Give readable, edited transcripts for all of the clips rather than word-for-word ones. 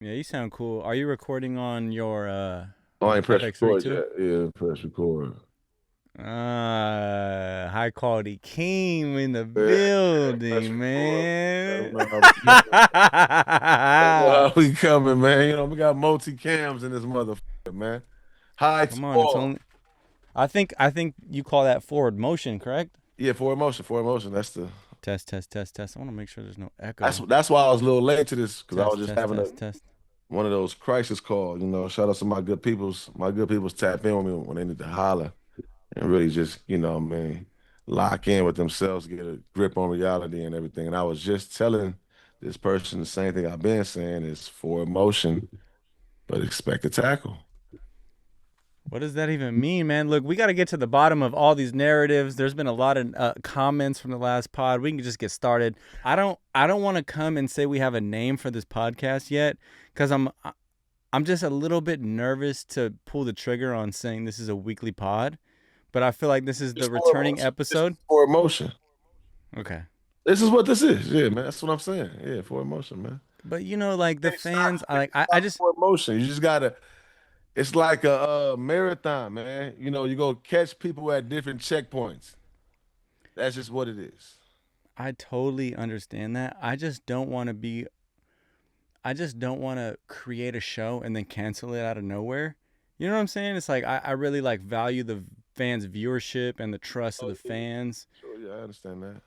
Yeah, you sound cool. Are you recording on your Oh, I ain't press FX3 record too? yet. Yeah, press record. High quality Keem in the Yeah, yeah, press building, record. man. Gotta know how we coming. Gotta know how we coming, man. We got multi cams in this motherfucker, man. High Come on, it's score. only. I think you call that forward motion, correct? Yeah, forward motion, forward motion. Test, test, test, test. I want to make sure there's no That's echo. that's why I was a little late to this because I was Test, just test, having test, test. one of those crisis calls. Shout out to my good peoples. My good peoples tap in with me when they need to holler and really just, man, lock in with themselves, get a grip on reality and everything. And I was just telling this person the same thing I've been saying is for emotion, but expect a tackle. What does that even mean, man? Look, we got to get to the bottom of all these narratives. There's been a lot of comments from the last pod. We can just get started. I don't want to come and say we have a name for this podcast yet cuz I'm just a little bit nervous to pull the trigger on saying this is a weekly pod, but I feel like this is It's the for returning emotion. This episode. is for emotion. Okay. This is what this is. Yeah, man. That's what I'm saying. Yeah, for emotion, man. But like the Can't stop. fans, You I like can't I stop just for emotion. You just gotta. It's like a marathon, man. You go catch people at different checkpoints. That's just what it is. I totally understand that. I just don't want to create a show and then cancel it out of nowhere. You know what I'm saying? It's like I really like value the fans' viewership and the trust of Oh the yeah, fans. sure. Yeah, I understand that.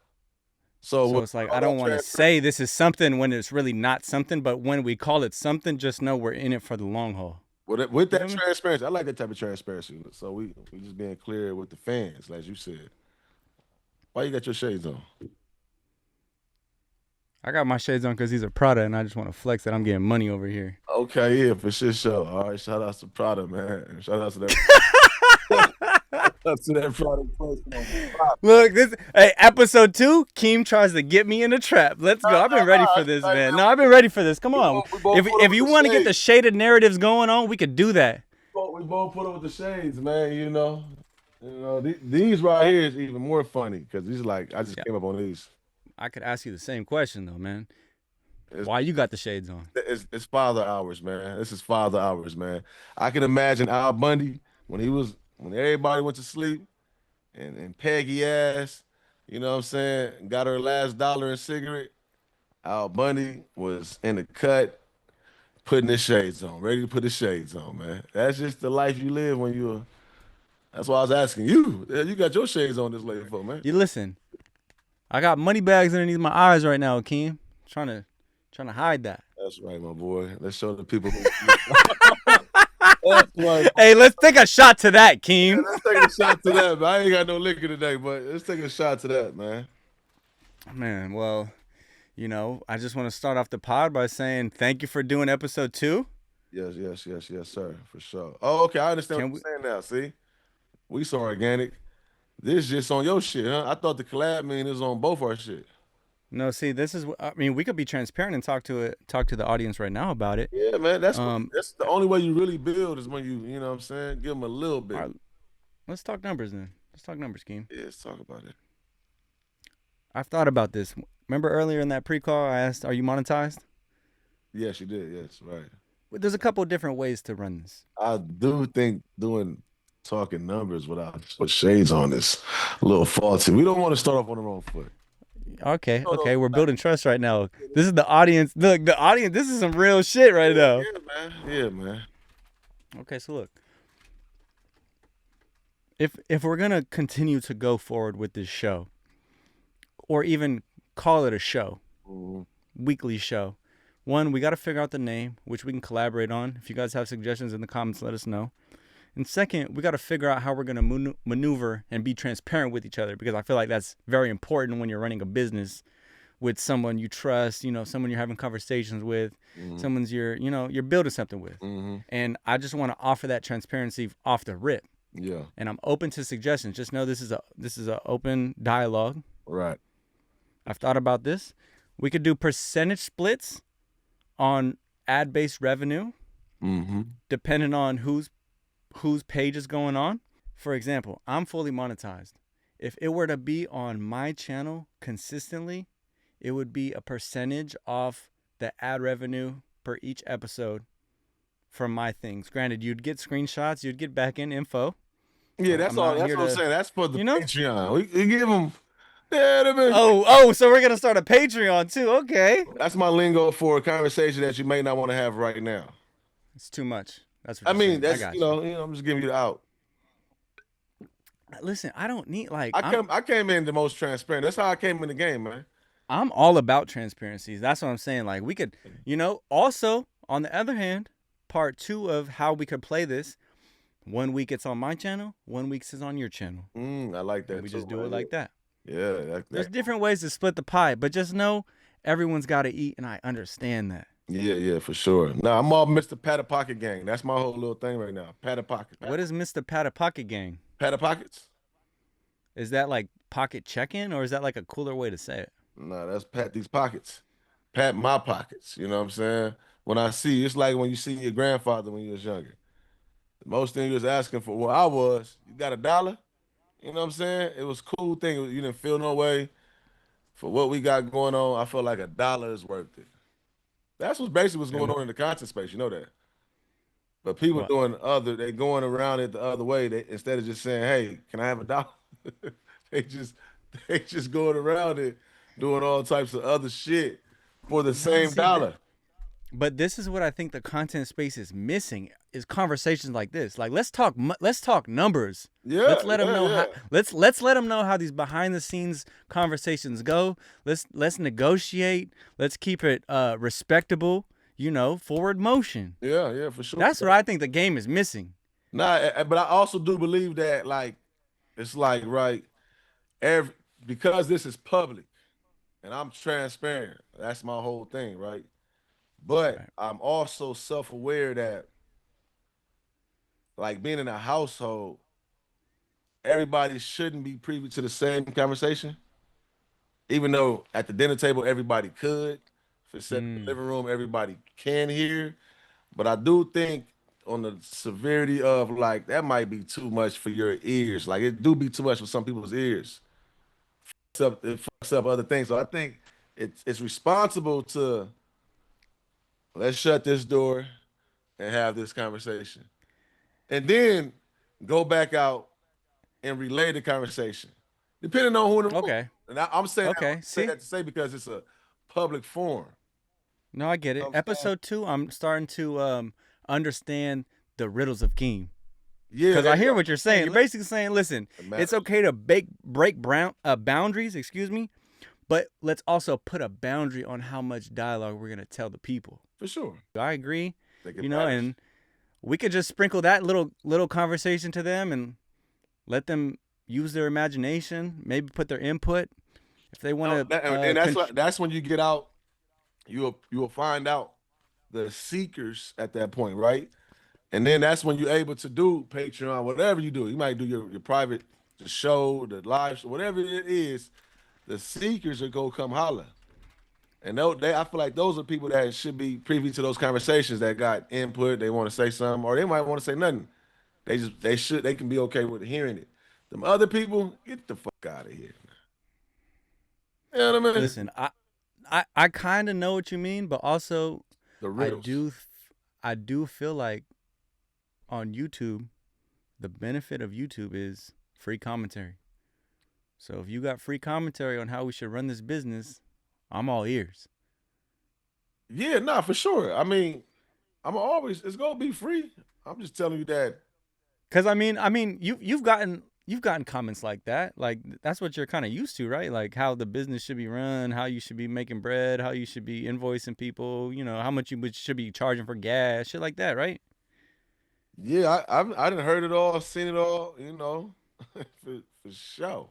So So with it's like I all that don't want to transparency, say this is something when it's really not something, but when we call it something, just know we're in it for the long haul. with You that feel me? transparency, I like that type of transparency. So we just being clear with the fans, as you said. Why you got your shades on? I got my shades on because these are Prada, and I just want to flex that I'm getting money over here. Okay, yeah, for sure, sure. All right, shout out to Prada, man. Shout out to that. Shout out to that product placement on Prada. Look, this hey, episode 2. Keem tries to get me in a trap. Let's go. I've been ready for this, Hey, man. man, No, I've been ready for this. Come on. we both If put up if with you the want to get the shades. shaded narratives going on, we could do that. We both put up with the shades, man. These right here is even more funny because these like I just Yeah, came up on these. I could ask you the same question though, man. It's, Why you got the shades on? it's father hours, man. This is father hours, man. I can imagine Al Bundy when everybody went to sleep and Peggy ass, you know what I'm saying, got her last dollar and cigarette. Al Bundy was in the cut, putting his shades on, ready to put his shades on, man. That's just the life you live when you're. That's why I was asking you. Yeah, you got your shades on this late for, man. You listen. I got money bags underneath my eyes right now, Keem. Trying to hide that. That's right, my boy. Let's show the people. That's right. Hey, let's take a shot to that, Yeah, Keem. let's take a shot to that, man. I ain't got no liquor today, but let's take a shot to that, man. Man, well, I just want to start off the pod by saying thank you for doing episode 2. Yes, yes, yes, yes, sir, for sure. Oh, okay, I understand what Can we you're saying now. See, we so organic. This just on your shit, huh? I thought the collab mean is on both our shit. No, see, this is. I mean, we could be transparent and talk to the audience right now about it. Yeah, man. Um, That's the only way you really build is when you know what I'm saying, give them a little all bit. right, let's talk numbers then. Let's talk numbers, Keem. Yeah, let's talk about it. I've thought about this. Remember earlier in that pre-call, I asked, "Are you monetized?" Yes, you did. Yes, right. Well, there's a couple of different ways to run this. I do think doing talking numbers without with shades on is a little faulty. We don't want to start off on the wrong foot. Okay, No, no, okay, we're building trust right now. This is the audience. Look, the audience. This is some real shit right yeah, now. yeah, man. Yeah, man. Okay, so look, if we're gonna continue to go forward with this show, or even call it a show, Mhm. weekly show. One, we got to figure out the name, which we can collaborate on. If you guys have suggestions in the comments, let us know. And second, we got to figure out how we're going to maneuver and be transparent with each other because I feel like that's very important when you're running a business with someone you trust, someone you're having conversations with, Mhm. someone's you're building something with. Mhm. And I just want to offer that transparency off the rip. Yeah. And I'm open to suggestions. Just know this is a open dialogue. Right. I've thought about this. We could do percentage splits on ad-based revenue Mm-hmm. depending on whose page is going on. For example, I'm fully monetized. If it were to be on my channel consistently, it would be a percentage off the ad revenue per each episode from my things. Granted, you'd get screenshots, you'd get back end info. Yeah, that's I'm all. not That's here what I'm to, saying. That's for the you know. Patreon. We give them. Yeah, So we're gonna start a Patreon too. Okay. that's my lingo for a conversation that you may not want to have right now. It's too much. That's what I you're mean, saying. I that's got you. I'm just giving you the out. Listen, I don't need like I came in the most transparent. That's how I came in the game, man. I'm all about transparencies. That's what I'm saying. Like we could, also on the other hand, part 2 of how we could play this. 1 week it's on my channel, 1 week it's on your channel. I like that. And we too, just do man. it like that. Yeah, There's different ways to split the pie, but just know everyone's got to eat, and I understand that. yeah, for sure. Nah, I'm all Mr. Patta Pocket Gang. That's my whole little thing right now. Patta Pocket. What is Mr. Patta Pocket Gang? Patta Pockets? Is that like pocket check-in, or is that like a cooler way to say it? Nah, that's pat these pockets. Pat my pockets. You know what I'm saying? When I see, it's like when you see your grandfather when you was younger. The most thing he was asking for, well, I was, you got $1? You know what I'm saying? It was a cool thing. You didn't feel no way for what we got going on. I felt like $1 is worth it. That's basically what's going on in the content space. You know that. But people What? they going around it the other way. They instead of just saying, "Hey, can I have $1?" they just they just going around it, doing all types of other shit for the same See, dollar. But this is what I think the content space is missing: is conversations like this. Like let's talk numbers. Yeah, Let's let them know yeah. how. Let's let them know how these behind the scenes conversations go. Let's negotiate. Let's keep it respectable. Forward motion. Yeah, for sure. That's what I think the game is missing. Nah, but I also do believe that like it's like right, because this is public and I'm transparent. That's my whole thing, right? But Right. I'm also self-aware that like being in a household, everybody shouldn't be privy to the same conversation. Even though at the dinner table everybody could, if it's in the living room, everybody can hear. But I do think on the severity of like that might be too much for your ears. Like it do be too much for some people's ears. It fucks up other things. So I think it's responsible to let's shut this door and have this conversation. And then go back out and relay the conversation. Depending on who in the room. Okay. And I'm saying Okay. See? that to say because it's a public forum. No, I get it. know what I'm Episode 2, I'm starting to understand the riddles of Keem. Yeah. Because I hear yeah. what you're saying. You're basically saying, listen, it's okay to break boundaries, but let's also put a boundary on how much dialogue we're going to tell the people. For sure. I agree. They can And we could just sprinkle that little conversation to them and let them use their imagination, maybe put their input if they want to. and that's when you get out. You will find out the seekers at that point, right? And then that's when you're able to do Patreon, whatever you do. You might do your private, the show, the live show, whatever it is. The seekers are gonna come holler, and I feel like those are people that should be privy to those conversations that got input. They want to say something, or they might want to say nothing. They can be okay with hearing it. Them other people, get the fuck out of here. You know what I mean? Listen, I kind of know what you mean, but also The riddles. I do feel like on YouTube, the benefit of YouTube is free commentary. So if you got free commentary on how we should run this business, I'm all ears. Yeah, nah, for sure. I mean, it's gonna be free. I'm just telling you that. Cause I mean, you've gotten comments like that. Like that's what you're kind of used to, right? Like how the business should be run, how you should be making bread, how you should be invoicing people, how much you should be charging for gas, shit like that, right? Yeah, I didn't heard it all, seen it all, for sure.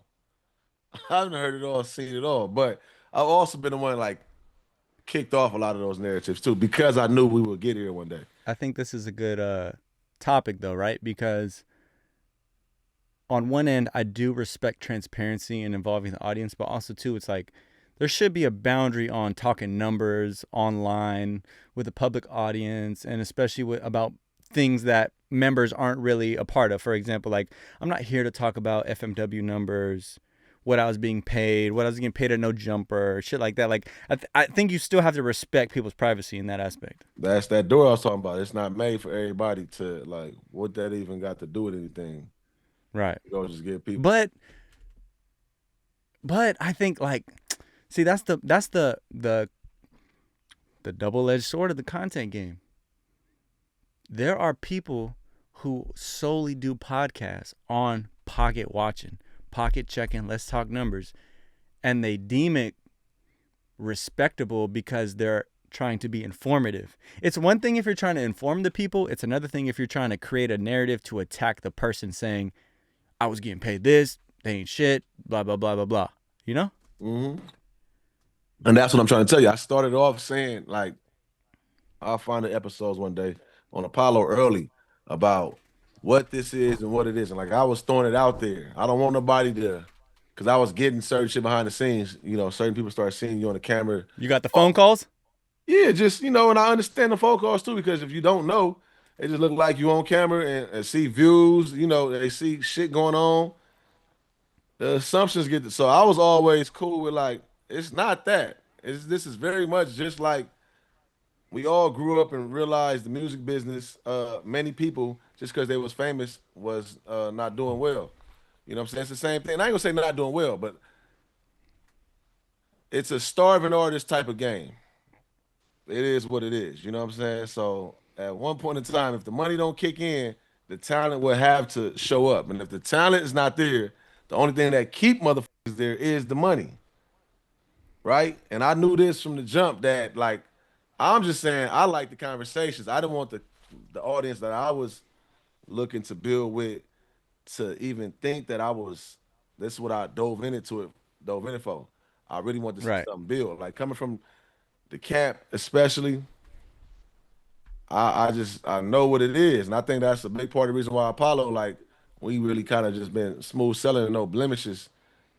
I haven't heard it all, seen it all, but I've also been the one like kicked off a lot of those narratives too because I knew we would get here one day. I think this is a good topic though, right? Because on one end, I do respect transparency and involving the audience, but also too, it's like there should be a boundary on talking numbers online with a public audience, and especially about things that members aren't really a part of. For example, like I'm not here to talk about FMW numbers what I was being paid, what I was getting paid at No Jumper, shit like that. Like I think you still have to respect people's privacy in that aspect. That's that door I was talking about. It's not made for everybody to like. What that even got to do with anything? Right. Go just get people. But I think like, see, that's the double-edged sword of the content game. There are people who solely do podcasts on pocket watching, pocket checking, let's talk numbers, and they deem it respectable because they're trying to be informative. It's one thing if you're trying to inform the people. It's another thing if you're trying to create a narrative to attack the person saying, I was getting paid this, they ain't shit, blah, blah, blah, blah, blah. You know? Mm-hmm. And that's what I'm trying to tell you. I started off saying, like, I'll find the episodes one day on Apollo early about what this is and what it is. And like I was throwing it out there. I don't want nobody to, because I was getting certain shit behind the scenes. You know, certain people start seeing you on the camera. You got the phone calls? Yeah, just, and I understand the phone calls too, because if you don't know, it just look like you on camera and see views, they see shit going on. The assumptions so I was always cool with like, it's not that. This is very much just like we all grew up and realized the music business, many people, just because they was famous, was not doing well. You know what I'm saying? It's the same thing. And I ain't gonna say not doing well, but it's a starving artist type of game. It is what it is. You know what I'm saying? So at one point in time, if the money don't kick in, the talent will have to show up. And if the talent is not there, the only thing that keep motherfuckers there is the money. Right? And I knew this from the jump that like I'm just saying I like the conversations. I didn't want the audience that I was looking to build with to even think that this is what I dove in it for. I really want to see Right. something build. Like coming from the camp, especially, I know what it is. And I think that's a big part of the reason why Apollo, like, we really kind of just been smooth selling and no blemishes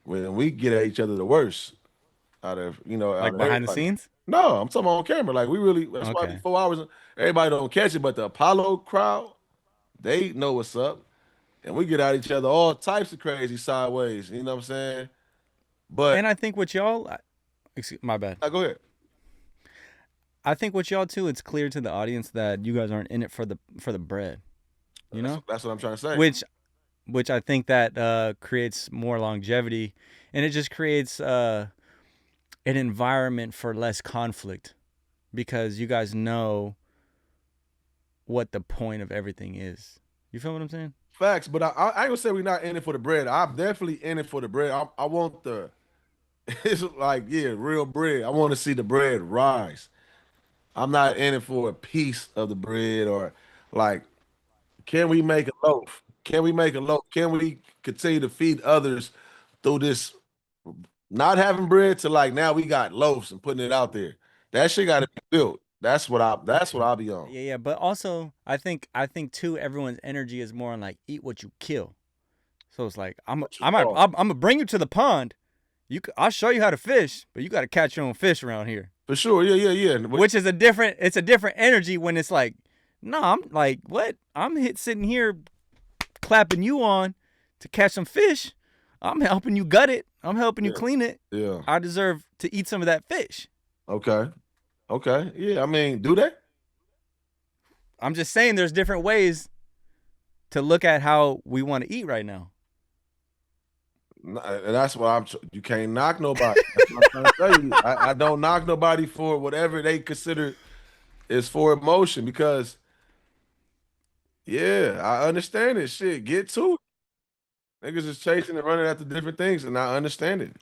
when we get at each other the worst out of Like behind the everybody. scenes? No, I'm talking on camera. Like that's why Okay. 4 hours, everybody don't catch it, but the Apollo crowd, they know what's up. And we get at each other all types of crazy sideways. You know what I'm saying? But And I think what y'all, my bad. go ahead. I think what y'all too, it's clear to the audience that you guys aren't in it for the bread. You know? That's what I'm trying to say. Which I think that creates more longevity, and it just creates an environment for less conflict because you guys know what the point of everything is. You feel what I'm saying? Facts, but I ain't gonna say we're not in it for the bread. I'm definitely in it for the bread. I want it's like, yeah, real bread. I want to see the bread rise. I'm not in it for a piece of the bread or like, can we make a loaf? Can we make a loaf? Can we continue to feed others through this not having bread to like now we got loaves and putting it out there? That shit got to be built. That's what I'll be on. Yeah. But also, I think too, everyone's energy is more on like eat what you kill. So it's like I'm gonna bring you to the pond. I'll show you how to fish, but you got to catch your own fish around here. For sure, yeah. Which is it's a different energy when it's like, no, I'm like, what? I'm sitting here clapping you on to catch some fish. I'm helping you gut it. I'm helping you clean it. Yeah. I deserve to eat some of that fish. Okay. Yeah, I mean, do that? I'm just saying there's different ways to look at how we want to eat right now. And that's why you can't knock nobody. That's what I'm trying to tell you. I don't knock nobody for whatever they consider is for emotion because, yeah, I understand it. Shit, get to it. Niggas is chasing and running after different things, and I understand it.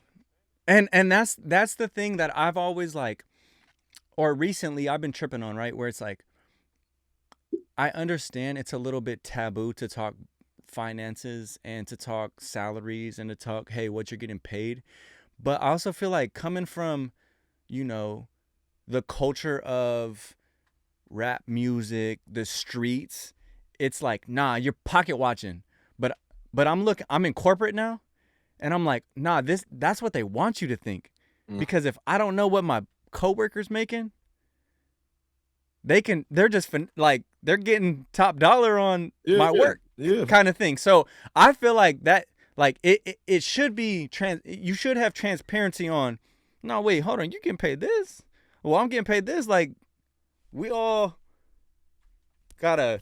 And that's the thing that I've always like, or recently I've been tripping on, right? Where it's like, I understand it's a little bit taboo to talk finances and to talk salaries and to talk, hey, what you're getting paid. But I also feel like coming from, the culture of rap music, the streets, it's like, nah, you're pocket watching. But I'm in corporate now, and I'm like, nah, that's what they want you to think. Because if I don't know what my coworker's making, they're just like, they're getting top dollar on my work kind of thing. So I feel like that Like it should be you should have transparency on. No, wait, hold on. You getting paid this? Well, I'm getting paid this. Like we all gotta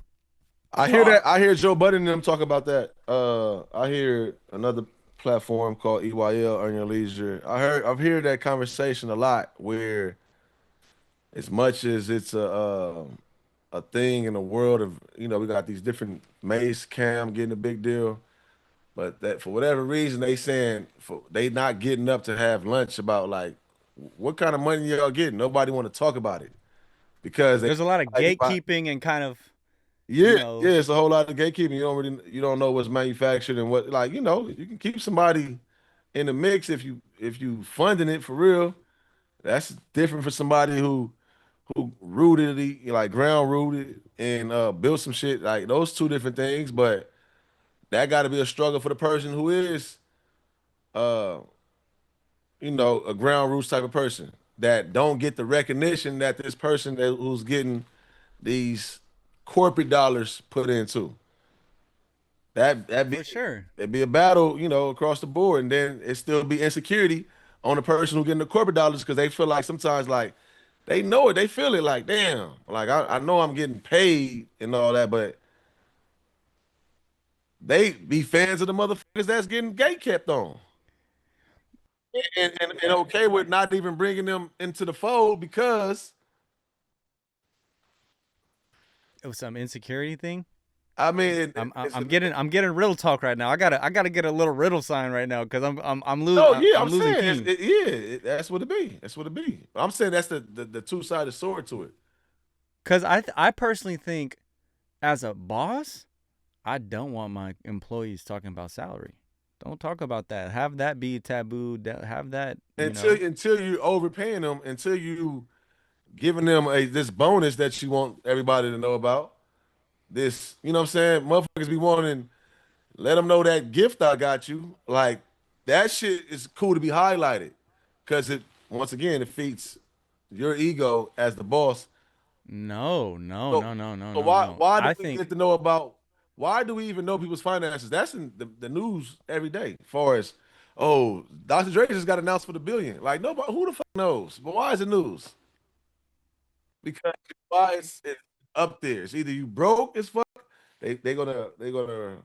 I hear talk. that. I hear Joe Budden and them talk about that. I hear another platform called EYL Earn Your Leisure. I've heard that conversation a lot where as much as it's a thing in the world of, we got these different Mace Cam getting a big deal, but that for whatever reason they not getting up to have lunch about like what kind of money y'all getting. Nobody want to talk about it because they There's a lot of like gatekeeping and kind of, yeah, you yeah, know, it's a whole lot of gatekeeping. You don't know what's manufactured and what like, you can keep somebody in the mix if you funding it for real. That's different for somebody who rooted it, like ground rooted and built some shit. Like those two different things, but that got to be a struggle for the person who is uh a ground roots type of person that don't get the recognition that this person who's getting these corporate dollars put into. That that be for sure. It'd be a battle, across the board, and then it still be insecurity on the person who getting the corporate dollars because they feel like sometimes like they know it, they feel it like damn, like I know I'm getting paid and all that, but they be fans of the motherfuckers that's getting gate kept on, and okay with not even bringing them into the fold because It was some insecurity thing. I mean it's I'm getting riddle talk right now. I gotta get a little riddle sign right now because I'm losing no, yeah, I'm I'm losing saying Keem. that's what it be. That's what it be. I'm saying that's the two-sided sword to it. Because I personally think as a boss, I don't want my employees talking about salary. Don't talk about that. Have that be taboo. Have that, you know. Until you overpaying them, until you giving them this bonus that you want everybody to know about. This, you know what I'm saying? Motherfuckers be wanting let them know that gift I got you. Like that shit is cool to be highlighted because it once again it feeds your ego as the boss. No, no, So, no, no, no, so no, no. why do I we think get to know about why do we even know people's finances? That's in the news every day. As far as oh, Dr. Dre just got announced for the billion. Like nobody who the fuck knows? But why is it news? Because why it's up there. It's either you broke as fuck, they gonna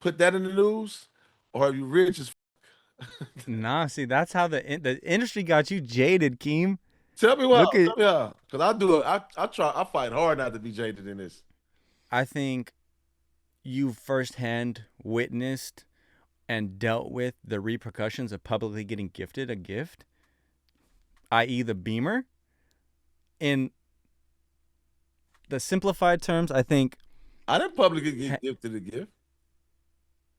put that in the news, or you rich as fuck. nah. See, that's how the industry got you jaded, Keem. Tell me Look what, at. tell me how. Cause I do it. I fight hard not to be jaded in this. I think you firsthand witnessed and dealt with the repercussions of publicly getting gifted a gift, i.e., the Beamer. In the simplified terms, I think, I didn't publicly get gifted a gift.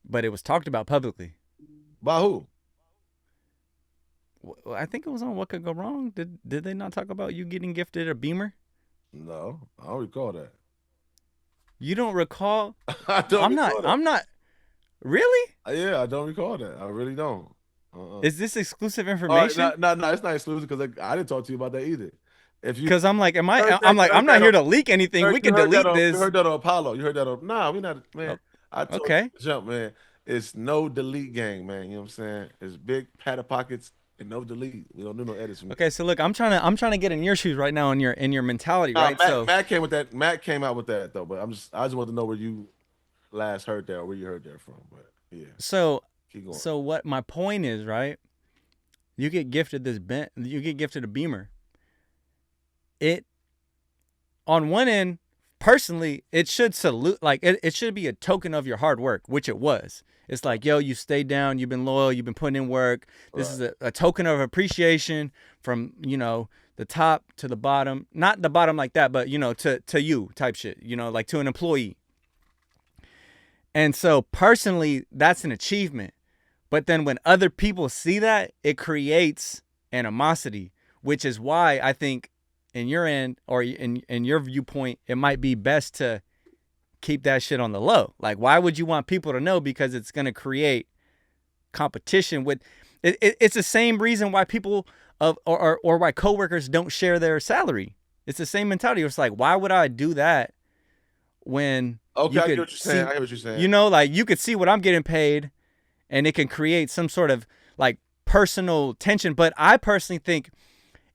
but it was talked about publicly. By who? I think it was on What Could Go Wrong. Did they not talk about you getting gifted a Beamer? No, I don't recall that. You don't recall? I don't I'm not. recall that. I'm not. Really? Yeah, I don't recall that. I really don't. Is this exclusive All right, information? no, it's not exclusive because I didn't talk to you about that either. If you Because I'm like, am I? heard I'm that, you like, heard I'm not that here on, to leak anything. We you can heard that delete on, you this. heard that on Apollo. You heard that on. Nah, we not, man. Oh, I told you okay. jump, man. It's no delete gang, man. You know what I'm saying? It's big pat of pockets and no delete. We don't do no edits from that. Okay. So look, I'm trying to get in your shoes right now in your mentality, Nah, right? So Matt came with that. Matt came out with that though. But I just want to know where you last heard that or where you heard that from. But yeah, so keep going. so what my point is, right? You get gifted you get gifted a Beamer. It on one end, personally, it should salute like it should be a token of your hard work, which it was. It's like, yo, you stayed down, you've been loyal, you've been putting in work. This is a token of appreciation from, the top to the bottom. Not the bottom like that, but to you type shit, like to an employee. And so personally, that's an achievement. But then when other people see that, it creates animosity, which is why I think in your end or in your viewpoint, it might be best to keep that shit on the low. Like, why would you want people to know? Because it's going to create competition with it's the same reason why people or why coworkers don't share their salary. It's the same mentality. It's like, why would I do that when Okay, you I get could what you're saying. see, I get what you're saying. like you could see what I'm getting paid and it can create some sort of like personal tension. But I personally think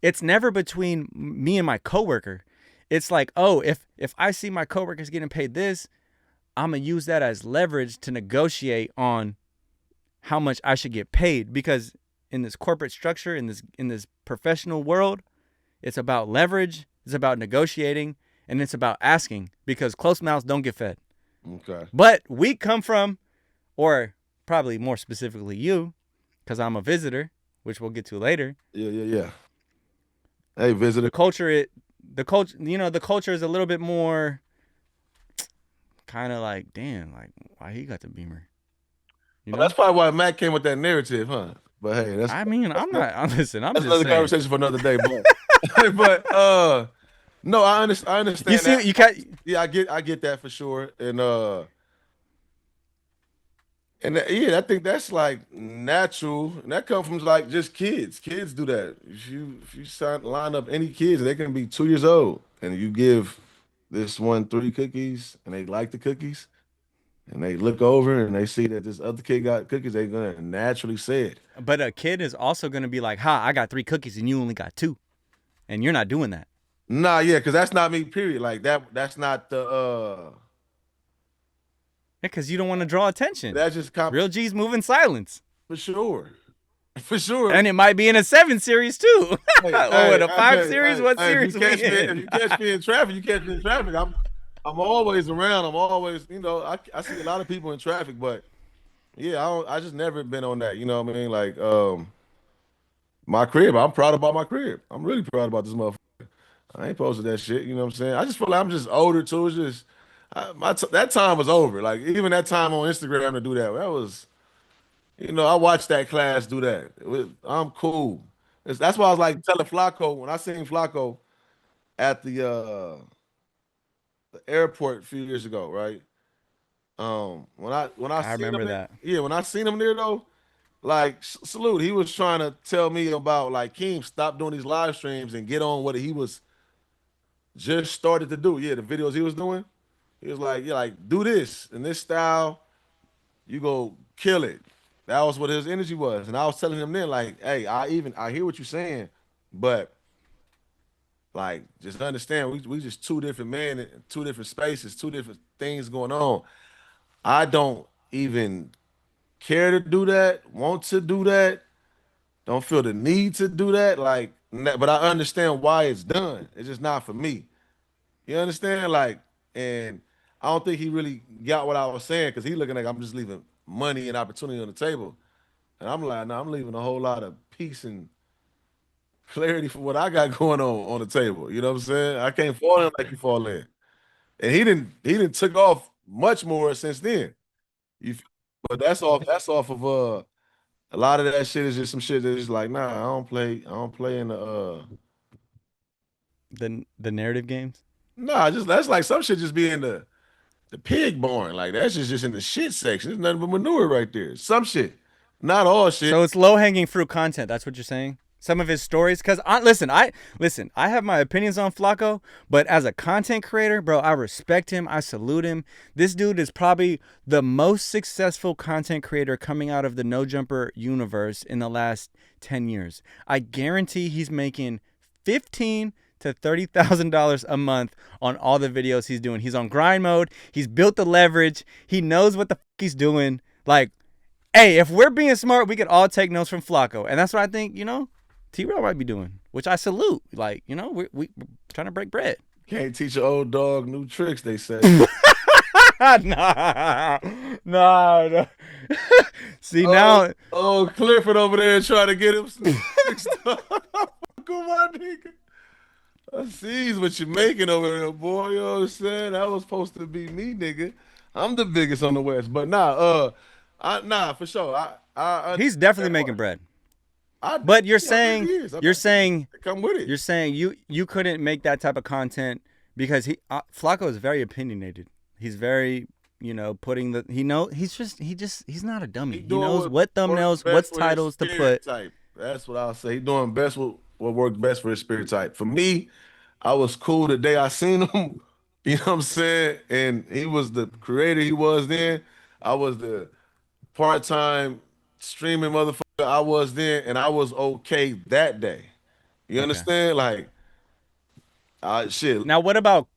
it's never between me and my coworker. It's like, oh, if I see my coworkers getting paid this, I'm gonna use that as leverage to negotiate on how much I should get paid, because in this corporate structure, in this professional world, it's about leverage, it's about negotiating, and it's about asking, because closed mouths don't get fed. Okay. But we come from, or probably more specifically you, because I'm a visitor, which we'll get to later. Yeah, yeah, yeah. Hey, visitor. The culture is a little bit more kind of like, damn, like why he got the Beamer, you Well, know? that's probably why Matt came with that narrative, huh? But hey, I mean, that's, I'm not. Listen, I'm that's just another saying. conversation for another day. But but no, I You understand see, that. you can't. Yeah, I get that for sure. Yeah, I think that's like natural. And that comes from like just kids. Kids do that. If you line up any kids, they can be 2 years old, and you give this one three cookies, and they like the cookies, and they look over and they see that this other kid got cookies, they're gonna naturally say it. But a kid is also gonna be like, "Ha, I got 3 cookies and you only got 2, and you're not doing that." Nah, yeah, because that's not me. Period. Like that. That's not the. Because you don't want to draw attention. That's just Real G's move in silence, for sure. For sure. and it might be in a 7 series too. Hey, Oh, in hey, a I five tell you, series, what hey, series we if in? you catch me in traffic, you catch me in traffic. I'm always around. I'm always, I see a lot of people in traffic, but yeah, I just never been on that. You know what I mean? Like, my crib. I'm proud about my crib. I'm really proud about this motherfucker. I ain't posted that shit. You know what I'm saying? I just feel like I'm just older too. It's just that time was over. Like even that time on Instagram to do that. That was, I watched that class do that. I'm cool. That's why I was like telling Flacco when I seen Flacco at the airport a few years ago, right? When I I seen him remember there, that. yeah, when I seen him there though, like salute. He was trying to tell me about like Keem, stop doing these live streams and get on what he was just started to do. Yeah, the videos he was doing. He was like, yeah, like do this in this style, you go kill it. That was what his energy was. And I was telling him then, like, hey, I hear what you're saying, but like just understand we just two different men in two different spaces, two different things going on. I don't even care to do that, want to do that, don't feel the need to do that. Like, but I understand why it's done. It's just not for me. You understand? Like, and I don't think he really got what I was saying because he looking like I'm just leaving money and opportunity on the table. And I'm like, no, I'm leaving a whole lot of peace and clarity for what I got going on the table. You know what I'm saying? I can't fall in like you fall in. And he didn't took off much more since then. You, but that's off of a lot of that shit is just some shit that's just like, nah, I don't play in The narrative games. nah, just that's like some shit just be in the pig barn. Like that's just in the shit section. There's nothing but manure right there. Some shit. Not all shit. So it's low hanging fruit content. That's what you're saying. Some of his stories, because listen. I have my opinions on Flacco, but as a content creator, bro, I respect him. I salute him. This dude is probably the most successful content creator coming out of the No Jumper universe in the last 10 years. I guarantee he's making 15 to $30,000 a month on all the videos he's doing. He's on grind mode. He's built the leverage. He knows what the fuck he's doing. Like, hey, if we're being smart, we could all take notes from Flacco. And that's what I think, T-Rail might be doing, which I salute. Like, we're trying to break bread. Can't teach an old dog new tricks, they say. nah, nah. See, now. Oh, Clifford over there trying to get him some stuff. Come on, nigga. I sees what you're making over there, boy. You know what I'm saying? That was supposed to be me, nigga. I'm the biggest on the West. But nah, for sure. I He's definitely making bread. I But you're yeah, I think saying, he is. you're saying, Come with it. you're saying you couldn't make that type of content because Flacco is very opinionated. He's very, putting he's not a dummy. He knows what thumbnails, what titles to put. Type. That's what I'll say. He doing best what worked best for his spirit type. For me, I was cool the day I seen him. You know what I'm saying? And he was the creator he was then. I was the part-time streaming motherfucker I was then, and I was okay that day. You Okay. understand? Like, shit. Now, what about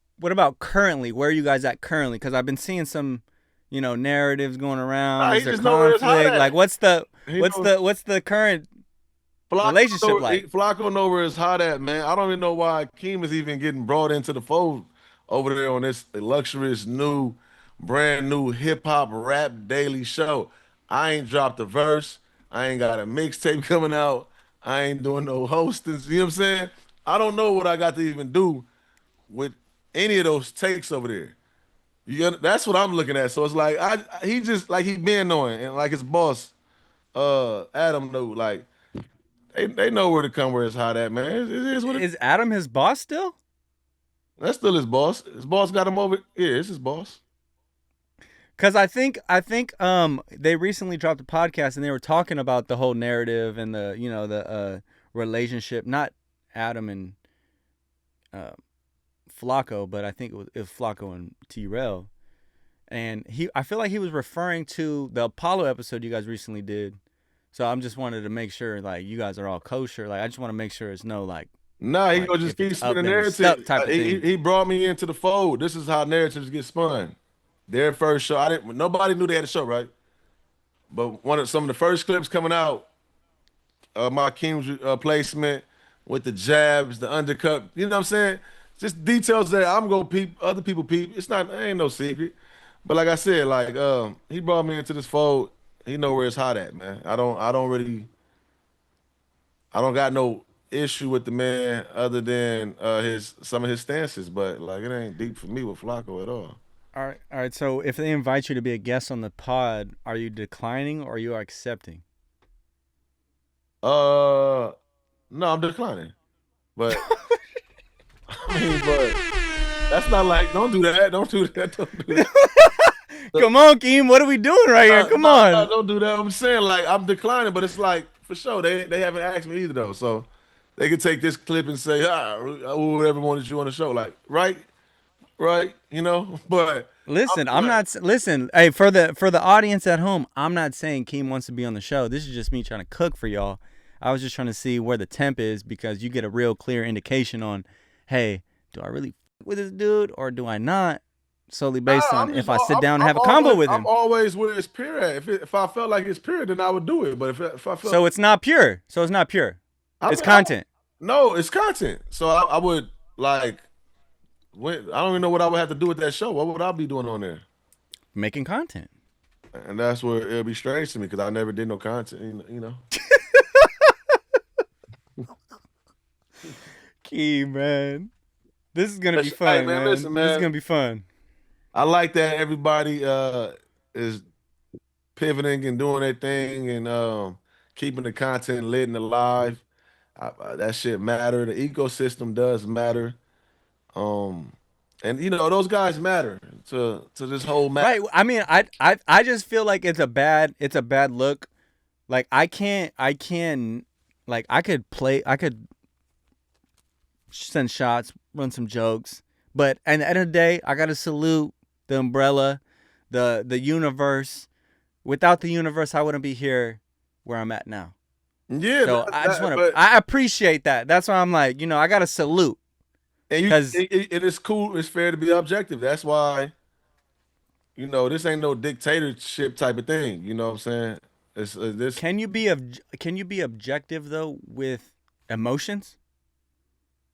currently? Where are you guys at currently? Because I've been seeing some, narratives going around. Nah, Is he there just know where his heart conflict? at. Like, what's the He what's know the what's the current relationship like? Flacco know where his heart at, man. I don't even know why Keem is even getting brought into the fold over there on this luxurious new, brand new hip hop rap daily show. I ain't dropped a verse. I ain't got a mixtape coming out. I ain't doing no hosting. You know what I'm saying? I don't know what I got to even do with any of those takes over there. That's what I'm looking at. So it's like he just like he been knowing and like his boss, Adam knew like they know where to come where it's hot at, man. It is what it. Is Adam his boss still? That's still his boss. His boss got him over. Yeah, it's his boss. Because I think they recently dropped a podcast and they were talking about the whole narrative and the relationship, not Adam and uh, Flacco, but I think it was Flacco and T-Rail. And I feel like he was referring to the Apollo episode you guys recently did. So I'm just wanted to make sure like you guys are all kosher. Like I just want to make sure it's no Nah, he like gonna just if keep it's up spinning then it's narrative. stuck type of thing. He brought me into the fold. This is how narratives get spun. Their first show, I didn't. Nobody knew they had a show, right? But some of the first clips coming out, my Keem's placement with the jabs, the undercut. You know what I'm saying? Just details that I'm gonna peep. Other people peep. It ain't no secret. But like I said, like he brought me into this fold. He know where it's hot at, man. I don't got no issue with the man other than some of his stances, but like it ain't deep for me with Flacco at all. All right. So if they invite you to be a guest on the pod, are you declining or you are accepting? Uh, no, I'm declining. But I mean, but that's not like don't do that. Don't do that. Don't do that. Come on, Keem. What are we doing right here? Come on. Don't do that. I'm saying like I'm declining, but it's like for sure they haven't asked me either though, so they could take this clip and say whatever wanted you on the show, like right, you know. But Listen, I'm not. Listen, hey, for the audience at home, I'm not saying Keem wants to be on the show. This is just me trying to cook for y'all. I was just trying to see where the temp is because you get a real clear indication on, hey, do I really with this dude or do I not? Solely based on if I sit down and have a convo with him. I'm always where it's pure at. If I felt like it's pure, then I would do it. But if I felt so it's not pure. So it's not pure. It's mean, content. No, it's content. So I would like. I don't even know what I would have to do with that show. What would I be doing on there? Making content. And that's where it'll be strange to me because I never did no content. You know. Key, man. This is gonna be fun, hey, man. Listen, man. This is gonna be fun. I like that everybody is pivoting and doing their thing and keeping the content lit and alive. That shit matter. The ecosystem does matter. And you know those guys matter to this whole matter. Right. I mean, I just feel like it's a bad look. Like I can like I could send shots, run some jokes, but at the end of the day, I gotta salute the umbrella, the universe. Without the universe, I wouldn't be here where I'm at now. Yeah, so I just want to. I appreciate that. That's why I'm like, I gotta salute. And it is cool. It's fair to be objective. That's why, this ain't no dictatorship type of thing. You know what I'm saying? It's this. Can you be objective though with emotions?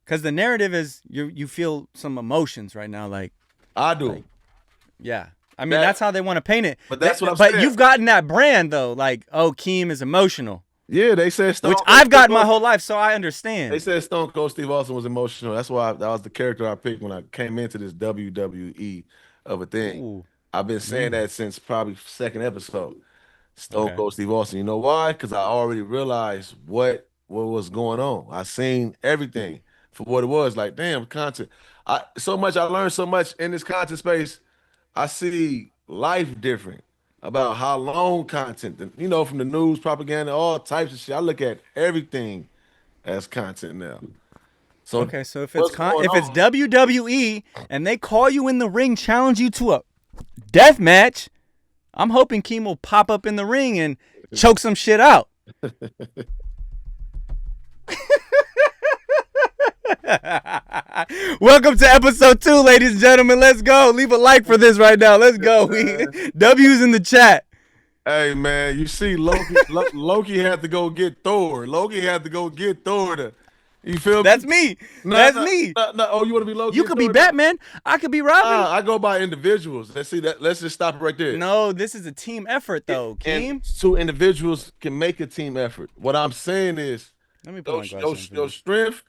Because the narrative is you feel some emotions right now, like I do. Like, yeah, I mean that's how they want to paint it. But that's what I'm saying. But you've gotten that brand though, like Keem is emotional. Yeah, they said which I've gotten my whole life, so I understand. They said Stone Cold Steve Austin was emotional. That's why that was the character I picked when I came into this WWE of a thing. Ooh. I've been saying that since probably second episode. Stone Cold Steve Austin. You know why? Because I already realized what was going on. I seen everything for what it was. Like, damn, content. I learned so much in this content space. I see life different about how long content, from the news, propaganda, all types of shit. I look at everything as content now. So okay, so if it's WWE and they call you in the ring, challenge you to a death match, I'm hoping Keem will pop up in the ring and choke some shit out. Welcome to episode 2, ladies and gentlemen. Let's go. Leave a like for this right now. Let's go. W's in the chat. Hey man, you see Loki had to go get Thor. Loki had to go get Thor. You feel That's me? me. That's me. Oh, you want to be Loki? You could be Batman. I could be Robin. I go by individuals. Let's see that. Let's just stop it right there. No, this is a team effort, though, Keem. And 2 individuals can make a team effort. What I'm saying is, Let me put your strength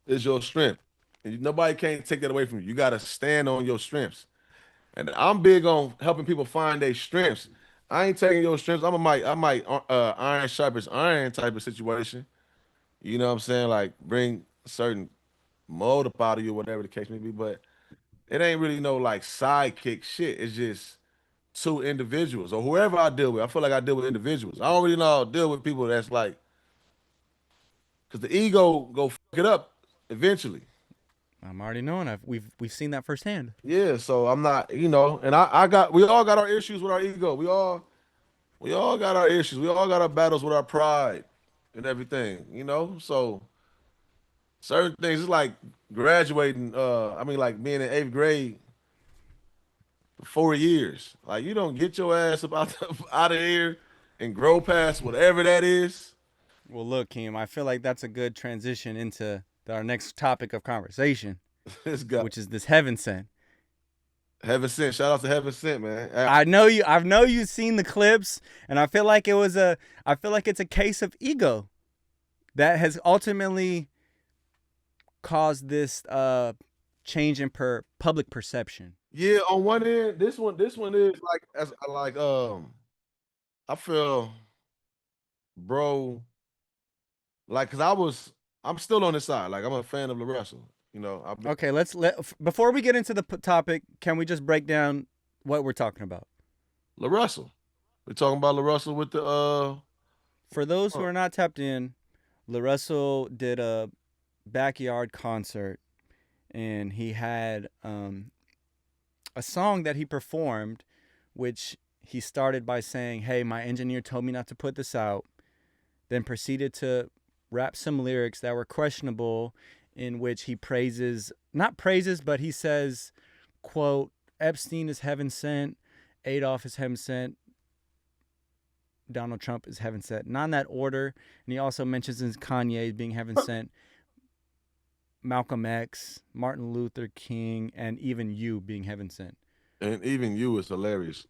is your strength, and nobody can't take that away from you. You got to stand on your strengths. And I'm big on helping people find their strengths. I ain't taking your strengths. I might iron sharpens iron type of situation. You know what I'm saying? Like bring certain mold up out of you, whatever the case may be. But it ain't really no like sidekick shit. It's just 2 individuals or whoever I deal with. I feel like I deal with individuals. I don't really know how to deal with people that's like, because the ego go fuck it up eventually. I'm already knowing. We've seen that firsthand. Yeah, so I'm not, and we all got our issues with our ego. We all got our issues. We all got our battles with our pride and everything, So certain things, it's like graduating, like being in 8th grade for 4 years. Like you don't get your ass up out of here and grow past whatever that is. Well, look, Keem, I feel like that's a good transition into our next topic of conversation, which is this Heaven Sent. Heaven Sent. Shout out to Heaven Sent, man. I know you've seen the clips, and I feel like it's a case of ego that has ultimately caused this change in public perception. Yeah, on one end, this one is I feel, bro, like, cause I'm still on this side. Like I'm a fan of LaRussell. Okay, before we get into the topic, can we just break down what we're talking about? LaRussell. We're talking about LaRussell with the For those who are not tapped in, LaRussell did a backyard concert, and he had a song that he performed, which he started by saying, "Hey, my engineer told me not to put this out," then proceeded to rap some lyrics that were questionable, in which he but he says, quote, Epstein is heaven sent, Adolf is heaven sent, Donald Trump is heaven sent. Not in that order. And he also mentions Kanye being heaven sent, Malcolm X, Martin Luther King, and even you being heaven sent. And even you is hilarious.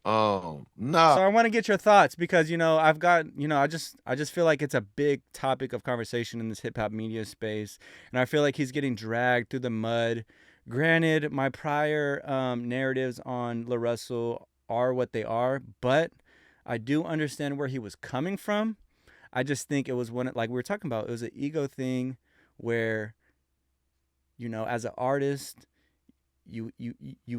So I want to get your thoughts because I just feel like it's a big topic of conversation in this hip hop media space, and I feel like he's getting dragged through the mud. Granted, my prior narratives on LaRussell are what they are, but I do understand where he was coming from. I just think it was like we were talking about, it was an ego thing where, as an artist, you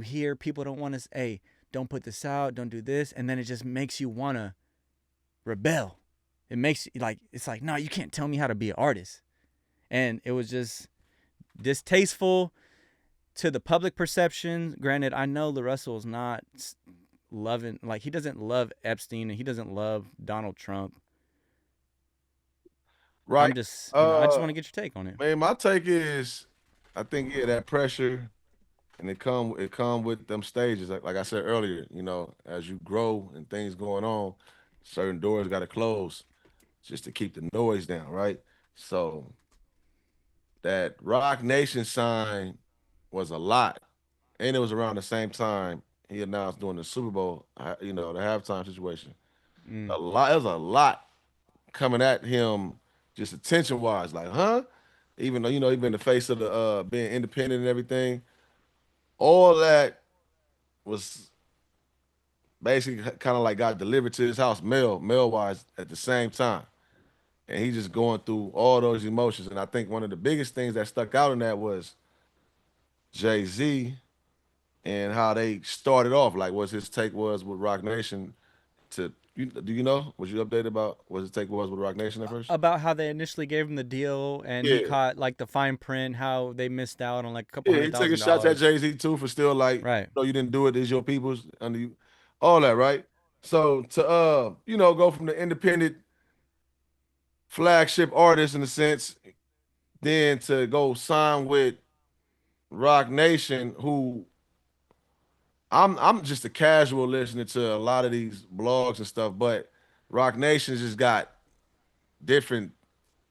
hear people don't want to say, don't put this out, don't do this, and then it just makes you want to rebel. It makes you it's like, no, you can't tell me how to be an artist. And it was just distasteful to the public perception. Granted, I know LaRussell's not loving, he doesn't love Epstein and he doesn't love Donald Trump. Right. I just want to get your take on it. Man, my take is, I think, that pressure, and it come with them stages. Like I said earlier, as you grow and things going on, certain doors got to close just to keep the noise down, right? So that Rock Nation sign was a lot, and it was around the same time he announced during the Super Bowl, the halftime situation. It was a lot coming at him, just attention wise, like, huh? Even though even the face of the being independent and everything. All that was basically kind of like got delivered to his house mail-wise at the same time. And he just going through all those emotions. And I think one of the biggest things that stuck out in that was Jay-Z and how they started off. Like what his take was with Rock Nation do you know? Was you updated about what his take was with Rock Nation at first? About how they initially gave him the deal and he caught the fine print, how they missed out on a couple $100,000. He took shots at Jay-Z too for still right. No, you didn't do it. It's your people's under you. all that, right? So to go from the independent flagship artist in a sense, then to go sign with Rock Nation, who I'm just a casual listener to a lot of these blogs and stuff, but Rock Nation's just got different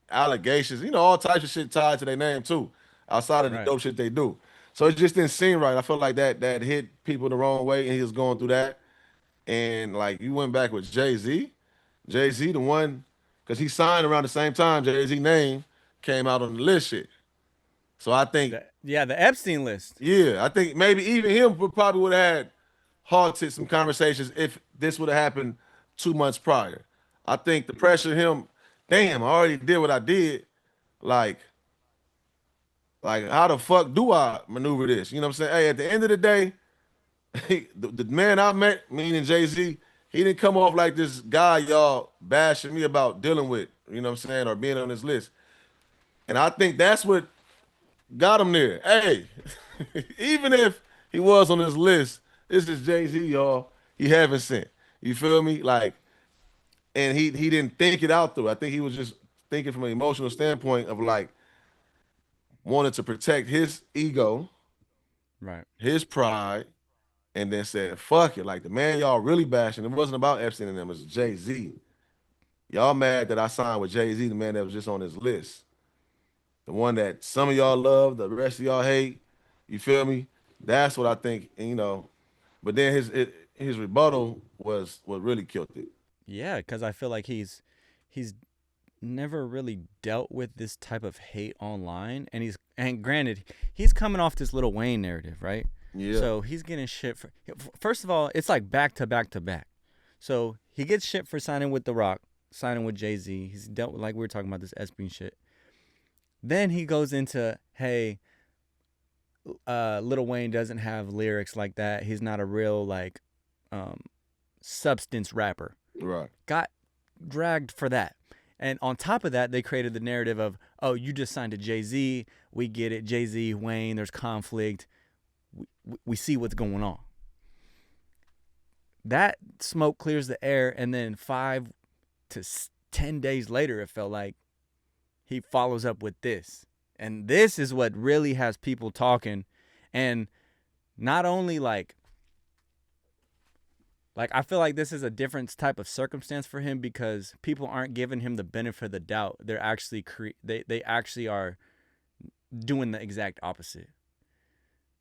allegations, all types of shit tied to their name too, outside of the Right. dope shit they do. So it just didn't seem right. I felt like that hit people the wrong way, and he was going through that. And like you went back with Jay Z, the one, because he signed around the same time Jay-Z name came out on the list shit. So I think, The Epstein list. yeah, I think maybe even him probably would have had halted some conversations if this would have happened 2 months prior. I think the pressure of him, damn, I already did what I did. Like, how the fuck do I maneuver this? You know what I'm saying? Hey, at the end of the day, the man I met, meaning Jay-Z, he didn't come off like this guy y'all bashing me about dealing with, you know what I'm saying, or being on this list. And I think that's what got him there. Hey, even if he was on this list, this is Jay-Z, y'all. He haven't sent. You feel me? Like, and he didn't think it out through. I think he was just thinking from an emotional standpoint of like wanted to protect his ego, Right. his pride, and then said, fuck it. Like the man y'all really bashing, it wasn't about Epstein and them, it was Jay-Z. Y'all mad that I signed with Jay-Z, the man that was just on his list. The one that some of y'all love, the rest of y'all hate. You feel me? That's what I think. And, but then his rebuttal was what really killed it. Yeah, because I feel like he's never really dealt with this type of hate online, and granted, he's coming off this Lil Wayne narrative, right? Yeah. So he's getting shit for. First of all, it's like back to back to back. So he gets shit for signing with The Rock, signing with Jay-Z. He's dealt with, like we were talking about, this Epstein shit. Then he goes into, hey, Lil Wayne doesn't have lyrics like that. He's not a real like um, substance rapper. Right. Got dragged for that. And on top of that, they created the narrative of, oh, you just signed to Jay-Z. We get it. Jay-Z, Wayne, there's conflict. We see what's going on. That smoke clears the air. And then 5 to 10 days later, it felt like he follows up with this. And this is what really has people talking. And not only like I feel like this is a different type of circumstance for him because people aren't giving him the benefit of the doubt. They're actually they actually are doing the exact opposite.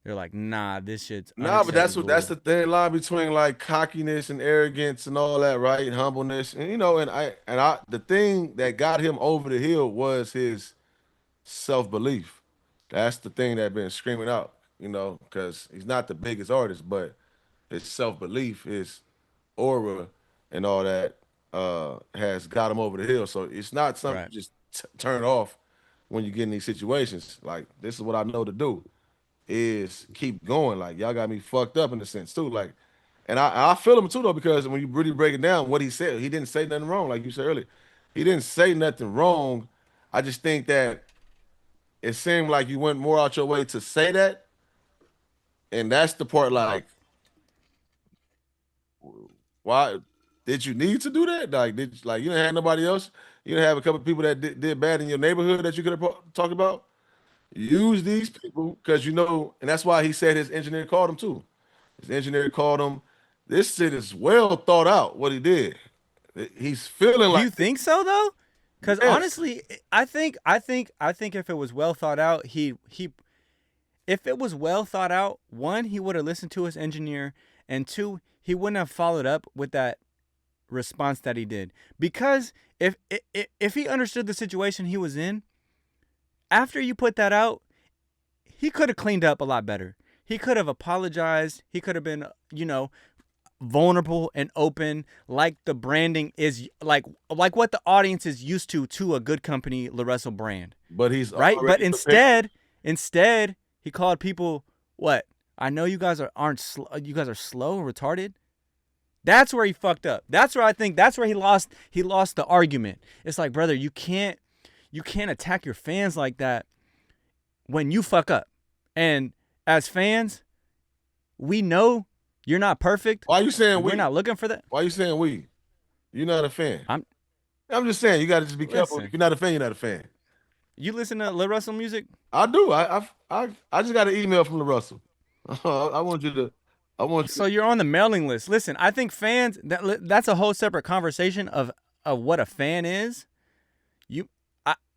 They're like, nah, this shit's Nah, but that's unacceptable. the thin line between like cockiness and arrogance and all that, right? And humbleness. And and I the thing that got him over the hill was his self-belief. That's the thing that been screaming out, because he's not the biggest artist, but his self-belief, his aura and all that has got him over the hill. So it's not something Right. you just turn off when you get in these situations. Like, this is what I know to do is keep going. Like, y'all got me fucked up in a sense too. Like, and I feel him too though, because when you really break it down, what he said, he didn't say nothing wrong, like you said earlier. He didn't say nothing wrong. I just think that it seemed like you went more out your way to say that. And that's the part, like, why did you need to do that? Like, you didn't have nobody else? You didn't have a couple of people that did bad in your neighborhood that you could have talked about? Use these people because and that's why he said his engineer called him too. His engineer called him. This shit is well thought out. What he did, he's feeling Do like you think so though? Because yes, honestly, I think if it was well thought out, if it was well thought out, one, he would have listened to his engineer, and two, he wouldn't have followed up with that response that he did. Because if he understood the situation he was in, after you put that out, he could have cleaned up a lot better. He could have apologized. He could have been, vulnerable and open, like the branding is like what the audience is used to a good company, LaRussell brand, but he's right? But already prepared. instead, he called people what? I know you guys you guys are slow and retarded. That's where he fucked up. That's where I think that's where he lost the argument. It's like, brother, you can't attack your fans like that when you fuck up. And as fans, we know You're not perfect. Why you saying we? We're not looking for that. Why you saying we? You're not a fan. I'm I'm just saying you got to just be careful. listen. If you're not a fan, you're not a fan. You listen to LaRussell music? I do. I just got an email from LaRussell. I want you to. I want So you. you're on the mailing list. Listen, I think fans that's a whole separate conversation of what a fan is.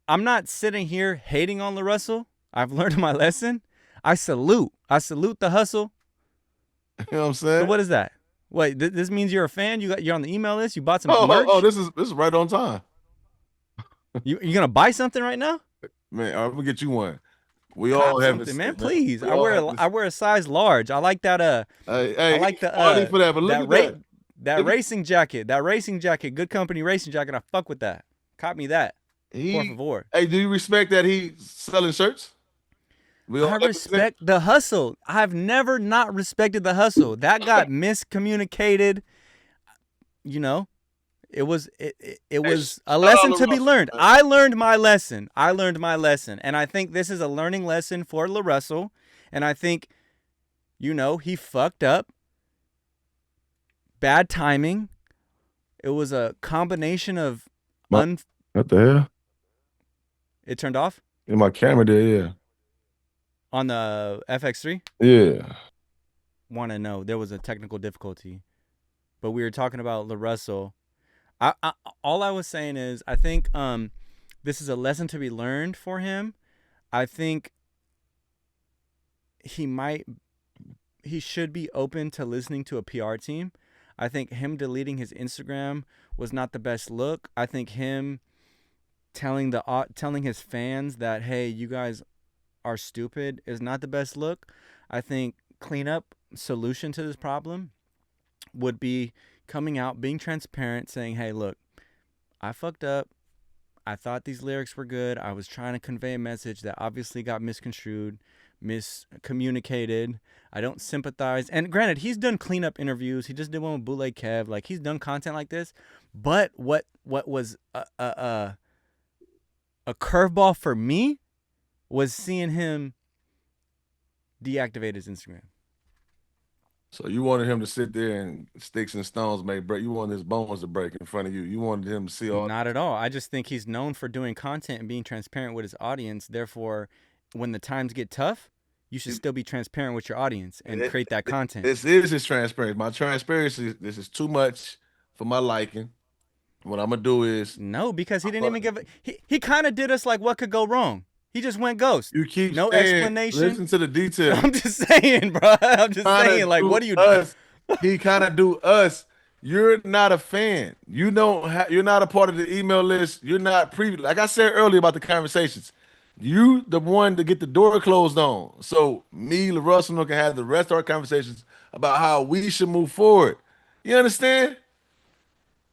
I'm not sitting here hating on LaRussell. I've learned my lesson. I salute the hustle. You know what I'm So saying? what is that? Wait, this means you're a fan? You're on the email list? You bought some merch? This is right on time. You gonna buy something right now? Man, I'm gonna get you one. We Cop all have something, this, man. Please. We I all wear have I wear a size large. I like that Hey, I like the funny for that, but look at that. that racing jacket. That racing jacket. Good company racing jacket. I fuck with that. Cop me that. Por favor. Hey, do you respect that he's selling shirts? I respect the hustle. I've never not respected the hustle. That got miscommunicated. You know, it was a lesson to be learned. I learned my lesson. And I think this is a learning lesson for LaRussell. And I think, he fucked up. Bad timing. It was a combination of What the hell? It turned off? In my camera there, yeah. On the FX3? Yeah. Want to know. There was a technical difficulty. But we were talking about LaRussell. All I was saying is I think this is a lesson to be learned for him. I think he should be open to listening to a PR team. I think him deleting his Instagram was not the best look. I think him telling his fans that, hey, you guys are stupid is not the best look. I think cleanup solution to this problem would be coming out, being transparent, saying, hey, look, I fucked up. I thought these lyrics were good. I was trying to convey a message that obviously got misconstrued, miscommunicated. I don't sympathize. And granted, he's done cleanup interviews. He just did one with Bootleg Kev. Like, he's done content like this. But what was a curveball for me was seeing him deactivate his Instagram. So you wanted him to sit there and sticks and stones may break. You wanted his bones to break in front of you. You wanted him to see all. Not at all. I just think he's known for doing content and being transparent with his audience. Therefore, when the times get tough, you should still be transparent with your audience and create that content. This is his transparency. My transparency, this is too much for my liking. What I'm going to do is. No, because he didn't even give it. He kind of did us like what could go wrong. He just went ghost. You keep no saying, explanation. Listen to the details. I'm just saying, bro. I'm just saying, like, what do you do? He kind of do us. You're not a fan. You don't. You're not a part of the email list. You're not privy. Like I said earlier about the conversations. You the one to get the door closed on. So me, LaRussell, can have the rest of our conversations about how we should move forward. You understand?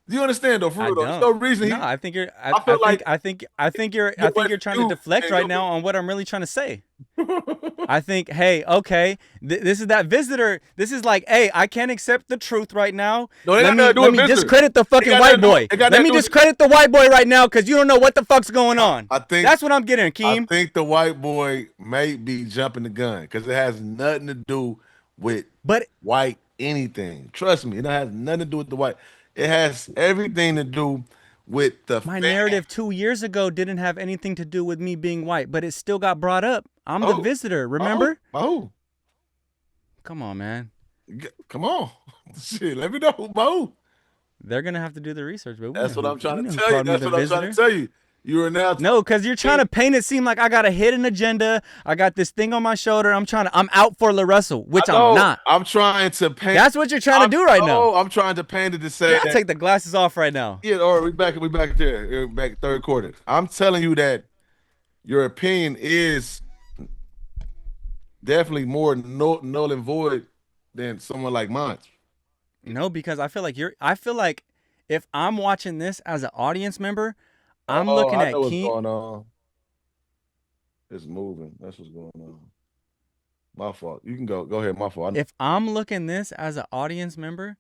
Do you understand though? For real, there's no reason. No, I think you're. I think you're trying to deflect right now on what I'm really trying to say. I think, hey, okay, this is that visitor. This is like, hey, I can't accept the truth right now. No, let me discredit the fucking white boy. Let me discredit the white boy right now because you don't know what the fuck's going on. I think that's what I'm getting, Keem. I think the white boy may be jumping the gun because it has nothing to do with white anything. Trust me, it has nothing to do with the white. It has everything to do with the My narrative 2 years ago didn't have anything to do with me being white, but it still got brought up. I'm the visitor, remember? Oh. Come on, man. Come on. Shit, let me know, Mo. They're going to have to do the research, but that's what I'm trying to tell you. That's what I'm trying to tell you. You are now no, because you're trying to paint it seem like I got a hidden agenda. I got this thing on my shoulder. I'm out for LaRussell, which I'm not. I'm trying to paint. That's what you're trying to do right now. I'm trying to paint it to say. I'll take the glasses off right now. Yeah, or we back there. We're back third quarter. I'm telling you that your opinion is definitely more null and void than someone like mine. No, because I feel like if I'm watching this as an audience member, I'm looking at what's going on. It's moving. That's what's going on. My fault. You can go ahead. My fault. If I'm looking this as an audience member,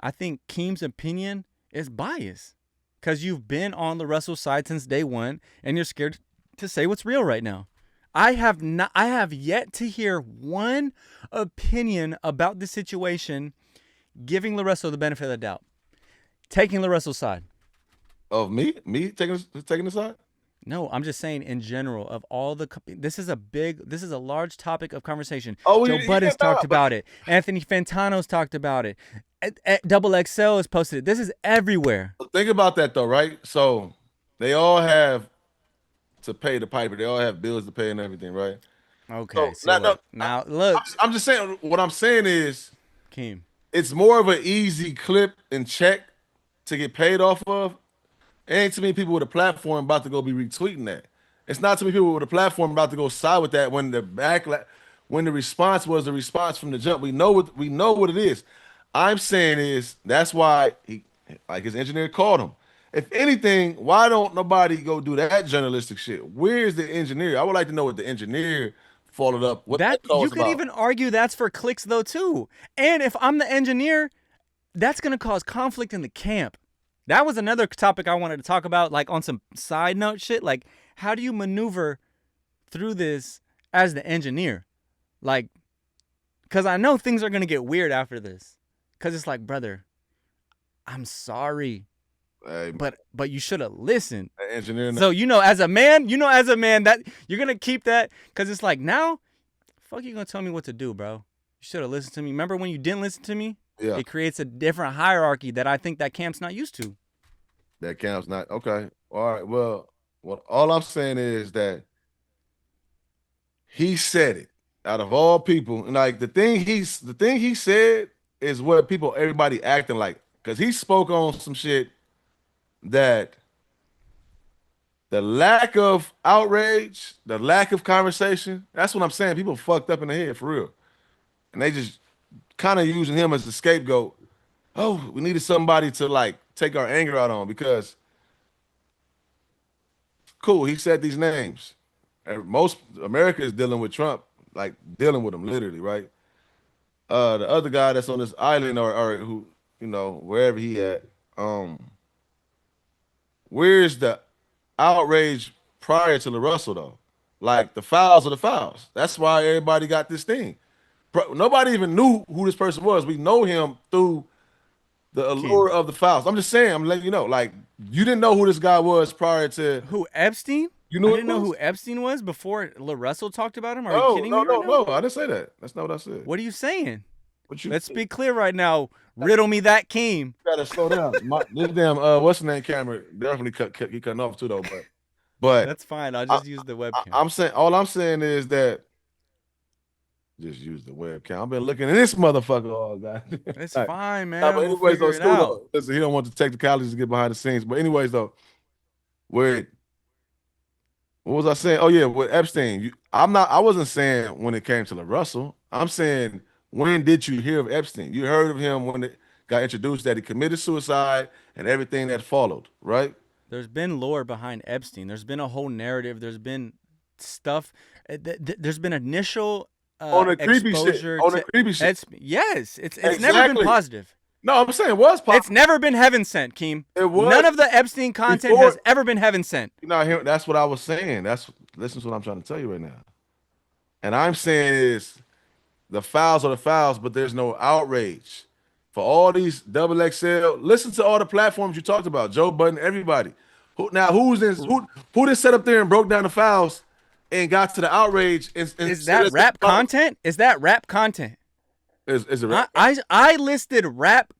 I think Keem's opinion is biased because you've been on LaRussell side since day one, and you're scared to say what's real right now. I have yet to hear one opinion about the situation giving LaRussell the benefit of the doubt. Taking LaRussell's side. Of me taking the side. No, I'm just saying in general of all the. This is a large topic of conversation. Oh, Joe yeah, Budden's nah, talked about it. Anthony Fantano's talked about it. Double XL has posted it. This is everywhere. but think about that though, right? So they all have to pay the piper. They all have bills to pay and everything, right? Okay, So see, look I, now, look, I'm just saying. What I'm saying is, Keem. it's more of an easy clip and check to get paid off of. Ain't too many people with a platform about to go be retweeting that. It's not too many people with a platform about to go side with that when the backlash, when the response was the response from the jump. We know what it is. I'm saying is that's why he, like his engineer called him. If anything, why don't nobody go do that journalistic shit? Where's the engineer? I would like to know what the engineer followed up, what That that call you was could about. even argue that's for clicks though too. And if I'm the engineer, that's gonna cause conflict in the camp. That was another topic I wanted to talk about, like on some side note shit. Like, how do you maneuver through this as the engineer? Like, because I know things are gonna get weird after this. Because it's like, brother, I'm sorry, Hey, but you should have listened. engineer, So as a man that you're gonna keep that because it's like now, fuck you gonna tell me what to do, bro? You should have listened to me. Remember when you didn't listen to me? yeah, It creates a different hierarchy that I think that camp's not used to. that counts. Not okay. All right. Well, all I'm saying is that he said it out of all people. And like the thing he said is what people everybody acting like because he spoke on some shit that the lack of outrage, the lack of conversation, that's what I'm saying. People fucked up in the head for real. And they just kind of using him as the scapegoat. Oh, we needed somebody to like take our anger out on because cool, he said these names. And most America is dealing with Trump, like dealing with him literally, right? The other guy that's on this island or who, wherever he at, where's the outrage prior to LaRussell though? Like the fouls are the fouls. That's why everybody got this thing. Nobody even knew who this person was. We know him through the Kim. allure of the fouls. I'm just saying, I'm letting you know. Like, you didn't know who this guy was prior to Who Epstein? you I knew it didn't know was? who Epstein was before LaRussell talked about him. Are you No, kidding no, me right no, now? no. I didn't say that. That's not what I said. What are you saying? But you Let's be clear right now. Riddle me that, Keem. gotta slow down. This damn what's the name camera definitely he cutting off too though. But That's fine. I'll I, just use the webcam. I'm saying all I'm saying is that just use the webcam. I've been looking at this motherfucker all day. It's All right. fine, Nah, man. but We'll anyways though, figure it's it cool out. though. Listen, he don't want the technicalities to get behind the scenes. But anyways though, where what was I saying? Oh yeah, with Epstein. I wasn't saying when it came to LaRussell. I'm saying when did you hear of Epstein? You heard of him when it got introduced that he committed suicide and everything that followed, right? There's been lore behind Epstein. There's been a whole narrative. There's been stuff. There's been initial On the creepy shit. exposure On the to creepy shit. yes. It's never been Exactly. positive. No, I'm saying it was It's possible. never been heaven sent, Keem. It was None of the Epstein content before. has ever been heaven sent. You know, that's what I was saying. Listen to what I'm trying to tell you right now. And I'm saying is the fouls are the fouls, but there's no outrage. For all these double XL, listen to all the platforms you talked about, Joe Budden, everybody. Who's this? Who just sat up there and broke down the fouls and got to the outrage? Is that rap content? Is that rap content? Is it rap? I listed rap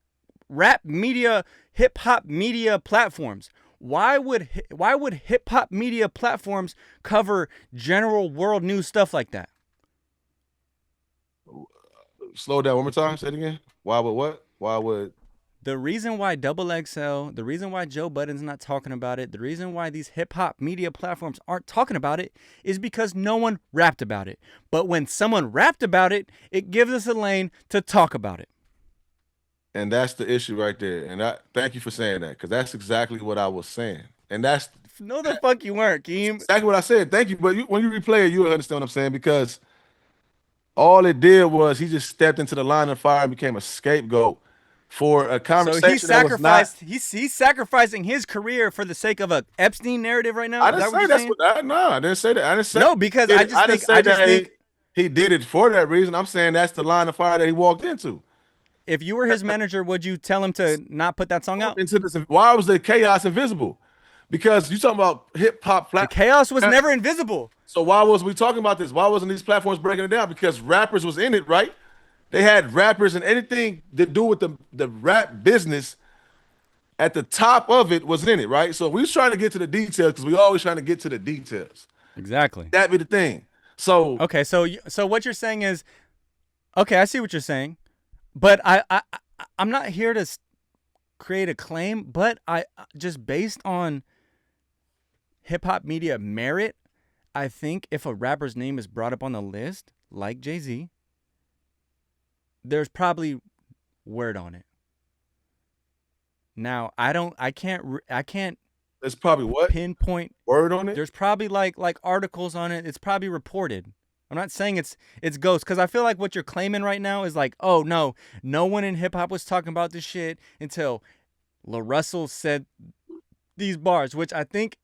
media, hip hop media platforms. Why would hip hop media platforms cover general world news stuff like that? Slow down one more time. Say it again. Why would what? Why would The reason why Double XL, the reason why Joe Budden's not talking about it, the reason why these hip hop media platforms aren't talking about it is because no one rapped about it. But when someone rapped about it, it gives us a lane to talk about it. and that's the issue right there. And thank you for saying that because that's exactly what I was saying. And that's No, the fuck you weren't, Keem. exactly what I said. Thank you. But when you replay it, you'll understand what I'm saying because all it did was he just stepped into the line of fire and became a scapegoat for a So he conversation that was not. sacrificed. He's sacrificing his career for the sake of a Epstein narrative right now. I Is didn't that what say you're that's saying? what. No, I didn't say that. I didn't say. No, because Did I it. just think I didn't say that he did it for that reason. I'm saying that's the line of fire that he walked into. if you were his manager, would you tell him to not put that song out? Into this. Why was the chaos invisible? Because you talking about hip hop The flat. chaos was never invisible. So why was we talking about this? Why wasn't these platforms breaking it down? Because rappers was in it, right? They had rappers and anything to do with the rap business at the top of it was in it, right? So we was trying to get to the details because we always trying to get to the details. Exactly. That be the thing. So Okay, so what you're saying is, okay, I see what you're saying, but I'm not here to create a claim, but I just based on hip hop media merit, I think if a rapper's name is brought up on the list, like Jay-Z, there's probably word on it. Now, I can't it's probably what pinpoint. word on it. There's probably like articles on it. It's probably reported. I'm not saying it's ghost, because I feel like what you're claiming right now is like, oh no one in hip hop was talking about this shit until LaRussell said these bars, which I think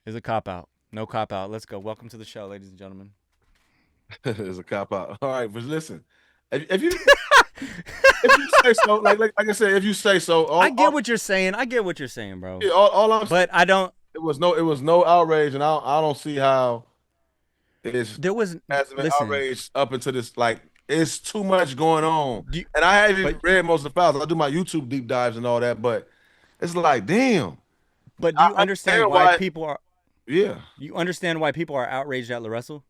is a cop out. No cop out. Let's go. Welcome to the show, ladies and gentlemen. It's a cop out. All right, but listen, if you if you say so, like I said, if you say so, I get what you're saying. I get what you're saying, bro. Yeah, all I'm saying, But I don't. it was no outrage, and I don't see how it's There was hasn't been listen. outrage up into this. Like it's too much going on, Do you- and I haven't even but read most of the files. I do my YouTube deep dives and all that, but it's like, damn. but do you I understand understand why why. people are? Yeah. You understand why people are outraged at LaRussell?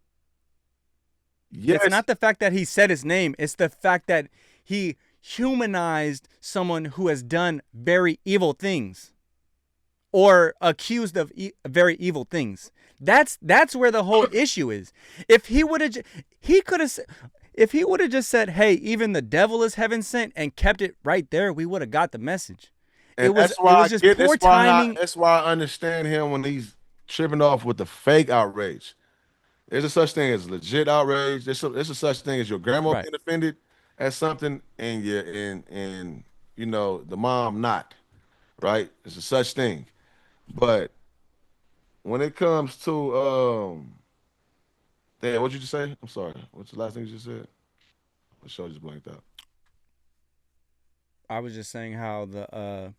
Yes. It's not the fact that he said his name. It's the fact that he humanized someone who has done very evil things or accused of very evil things. That's where the whole issue is. If he would have, if he would have just said, "Hey, even the devil is heaven sent," and kept it right there, we would have got the message. And It was that's why just I get, poor that's why timing. that's why I understand him when he's tripping off with the fake outrage. There's a such thing as legit outrage. There's a such thing as your grandma Right. being offended at something and you know the mom not, right? It's a such thing. But when it comes to damn, what'd you just say? I'm sorry. What's the last thing you just said? The show just blanked out. I was just saying how the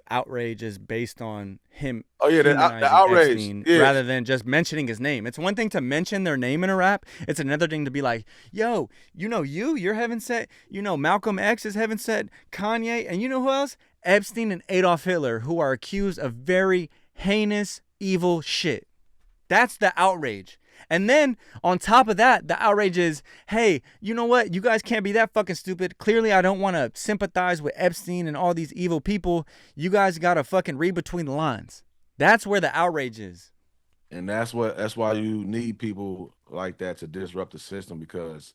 outrage is based on him Oh yeah, the humanizing outrage. Epstein Yeah. rather than just mentioning his name. It's one thing to mention their name in a rap. It's another thing to be like, yo, you're heaven set. Malcolm X is heaven set. Kanye, and you know who else? Epstein and Adolf Hitler, who are accused of very heinous, evil shit. That's the outrage. And then on top of that, the outrage is, hey, you know what? You guys can't be that fucking stupid. Clearly, I don't want to sympathize with Epstein and all these evil people. You guys got to fucking read between the lines. That's where the outrage is. And that's why you need people like that to disrupt the system because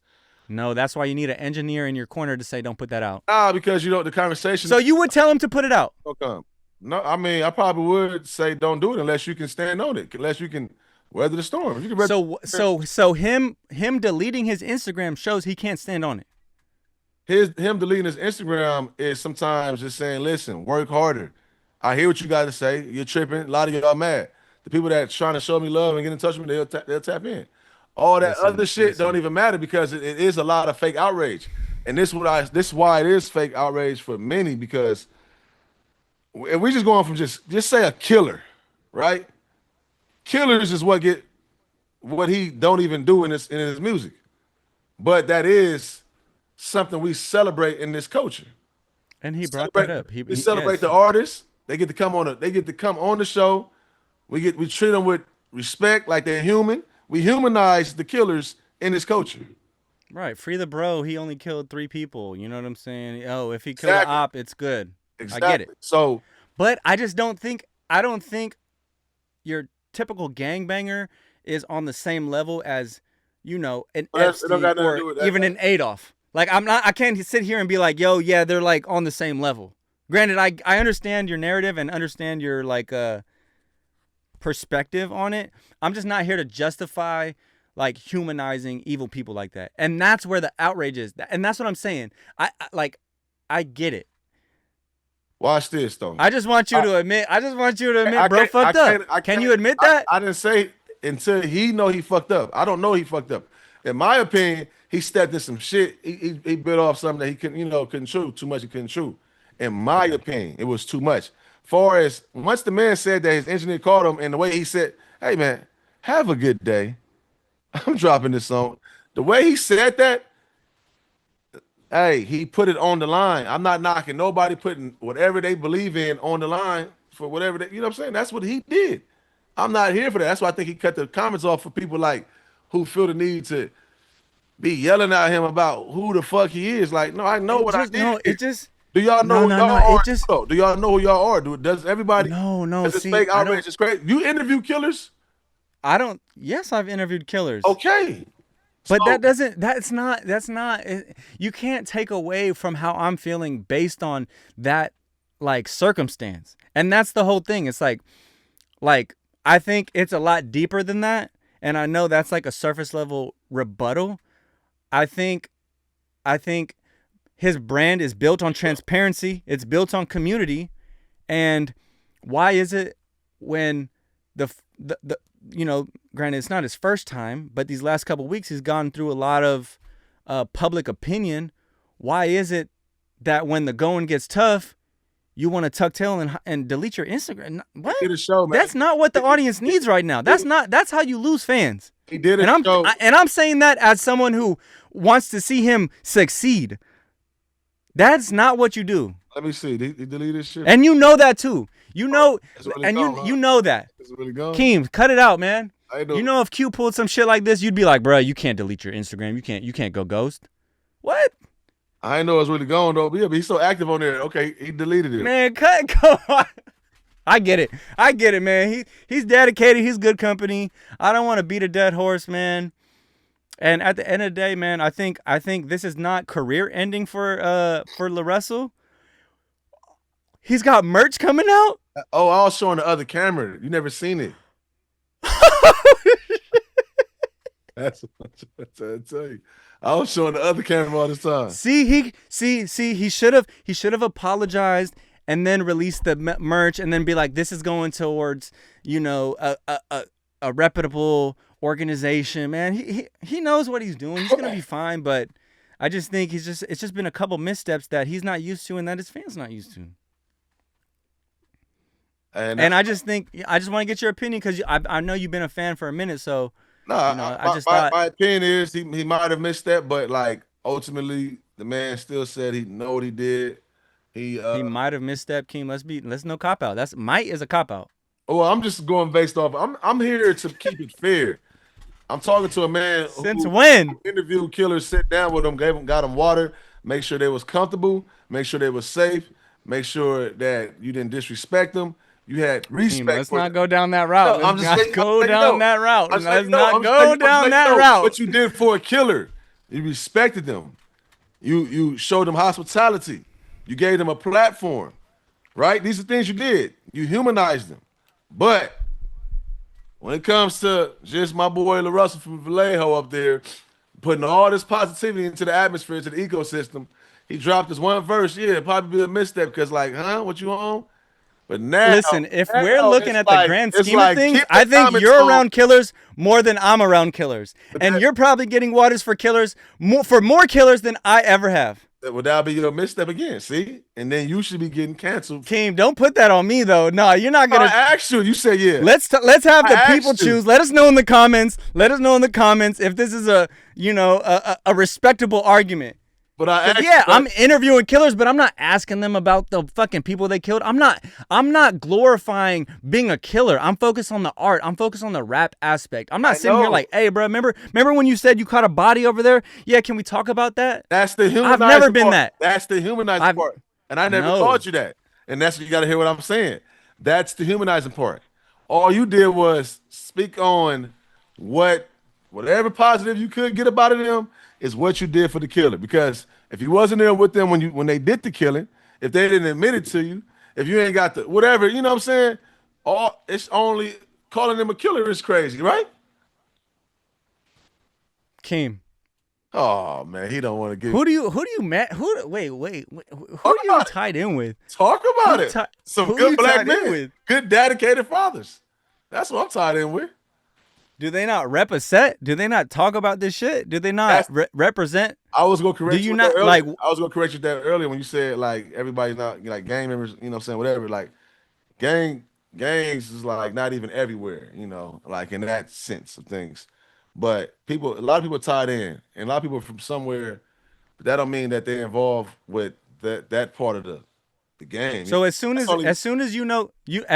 No, that's why you need an engineer in your corner to say, don't put that out. because you know the conversation So you would tell him to put it out. don't come. No, I mean I probably would say don't do it unless you can stand on it, unless you can weather the storm. If you can So him deleting his Instagram shows he can't stand on it. him deleting his Instagram is sometimes just saying, listen, work harder. I hear what you got to say. You're tripping. A lot of y'all mad. The people that trying to show me love and get in touch with me, they'll tap in. All that other shit don't even matter because it is a lot of fake outrage. And this is why it is fake outrage for many because if we just going from just say a killer, right? Killers is what he don't even do in his music. But that is something we celebrate in this culture. And he brought that up. We celebrate the artists. They get to come on the show. We treat them with respect, like they're human. We humanize the killers in this culture. Right. Free the bro. He only killed 3 people. You know what I'm saying? Oh, if he killed Exactly. an op, it's good. Exactly. I get it. So, but I don't think your typical gangbanger is on the same level as, an Epstein or even an Adolf. Like I can't sit here and be like, yo, yeah, they're like on the same level. Granted, I understand your narrative and understand your like perspective on it. I'm just not here to justify like humanizing evil people like that. And that's where the outrage is. And that's what I'm saying. I like I get it. Watch this though. I just want you to admit. Bro fucked up. Can you admit that? I didn't say until he know he fucked up. I don't know he fucked up. In my opinion, he stepped in some shit. He bit off something that he couldn't chew too much. He couldn't chew. In my opinion, it was too much. Far as once the man said that his engineer called him and the way he said, "Hey man, have a good day. I'm dropping this song." The way he said that, hey, he put it on the line. I'm not knocking nobody putting whatever they believe in on the line for whatever they, you know what I'm saying? That's what he did. I'm not here for that. That's why I think he cut the comments off for people like who feel the need to be yelling at him about who the fuck he is. Like, no, I know what I did. No, it just. Do y'all know who y'all are? Do y'all know who y'all are? Does everybody? No. Does this fake outrage is crazy? You interview killers? I don't. Yes, I've interviewed killers. Okay. But that's not, you can't take away from how I'm feeling based on that, like, circumstance. And that's the whole thing. It's like, I think it's a lot deeper than that. And I know that's like a surface level rebuttal. I think his brand is built on transparency. It's built on community. And why is it when the granted, it's not his first time, but these last couple of weeks, he's gone through a lot of public opinion. Why is it that when the going gets tough, you want to tuck tail and delete your Instagram? What? He did a show, man. That's not what the audience needs right now. That's how you lose fans. He did a show. And I'm saying that as someone who wants to see him succeed. That's not what you do. Let me see. He deleted his shit. And you know that too. You know, really and gone, you know that. It's really gone. Keem, cut it out, man. You know, if Q pulled some shit like this, you'd be like, bro, you can't delete your Instagram. You can't go ghost. What? I didn't know it was really gone though. But he's so active on there. Okay, he deleted it. Man, go on. I get it, man. He's dedicated. He's good company. I don't want to beat a dead horse, man. And at the end of the day, man, I think this is not career ending for LaRussell. He's got merch coming out. Oh, I was showing the other camera. You never seen it. That's what I'm trying to tell you. I was showing the other camera all the time. He should have apologized and then release the merch and then be like, this is going towards, a reputable organization, man. He knows what he's doing. He's going to be fine, but I just think it's just been a couple missteps that he's not used to and that his fans not used to. And I just want to get your opinion because I know you've been a fan for a minute, so my opinion is he might have missed that, but like ultimately the man still said he know what he did. He might have misstepped, Keem. Let's no cop out. That's might is a cop out. Oh, I'm just going based off. I'm here to keep it fair. I'm talking to a man since when interviewed killers, sit down with them, got them water, make sure they was comfortable, make sure they was safe, make sure that you didn't disrespect them. You had respect. Let's not go down that route. No, Let's not go down that route. Let's not go down that route. What you did for a killer, you respected them. You showed them hospitality. You gave them a platform, right? These are things you did. You humanized them. But when it comes to just my boy LaRussell from Vallejo up there, putting all this positivity into the atmosphere, to the ecosystem, he dropped this one verse. Yeah, it'd probably be a misstep because, like, what you on? But now, listen, if we're looking at the grand scheme of things, I think you're around killers more than I'm around killers, and you're probably getting waters for killers more killers than I ever have. Would that be your misstep again? See, and then you should be getting canceled. Keem, don't put that on me though. No, you're not gonna. I asked you. You said yeah. Let's have the people choose. Let us know in the comments. Let us know in the comments if this is a respectable argument. But I'm interviewing killers, but I'm not asking them about the fucking people they killed. I'm not glorifying being a killer. I'm focused on the art. I'm focused on the rap aspect. I'm not sitting here like, hey, bro, remember when you said you caught a body over there? Yeah, can we talk about that? That's the humanizing I've never been part. that. That's the humanizing part. And I never taught you that. And that's what you got to hear what I'm saying. That's the humanizing part. All you did was speak on whatever positive you could get about them is what you did for the killer. Because if you wasn't there with them when they did the killing, if they didn't admit it to you, if you ain't got the whatever, you know what I'm saying? It's only calling them a killer is crazy, right? Keem. Oh man, he don't want to give. Who do you met? Who Talk are you about it. tied in with? Talk Who about you it. tied? Some Who good you black tied in men, with? good dedicated fathers. That's what I'm tied in with. Do they not rep a set? Do they not talk about this shit? Do they not That's represent? I was gonna Do correct you you with that not earlier. like? I was gonna correct you with that earlier when you said like everybody's not like gang members, you know what I'm saying, whatever. Like gang gangs is like not even everywhere, like in that sense of things. But a lot of people tied in, and a lot of people from somewhere, but that don't mean that they're involved with that part of the game. So as soon That's as only as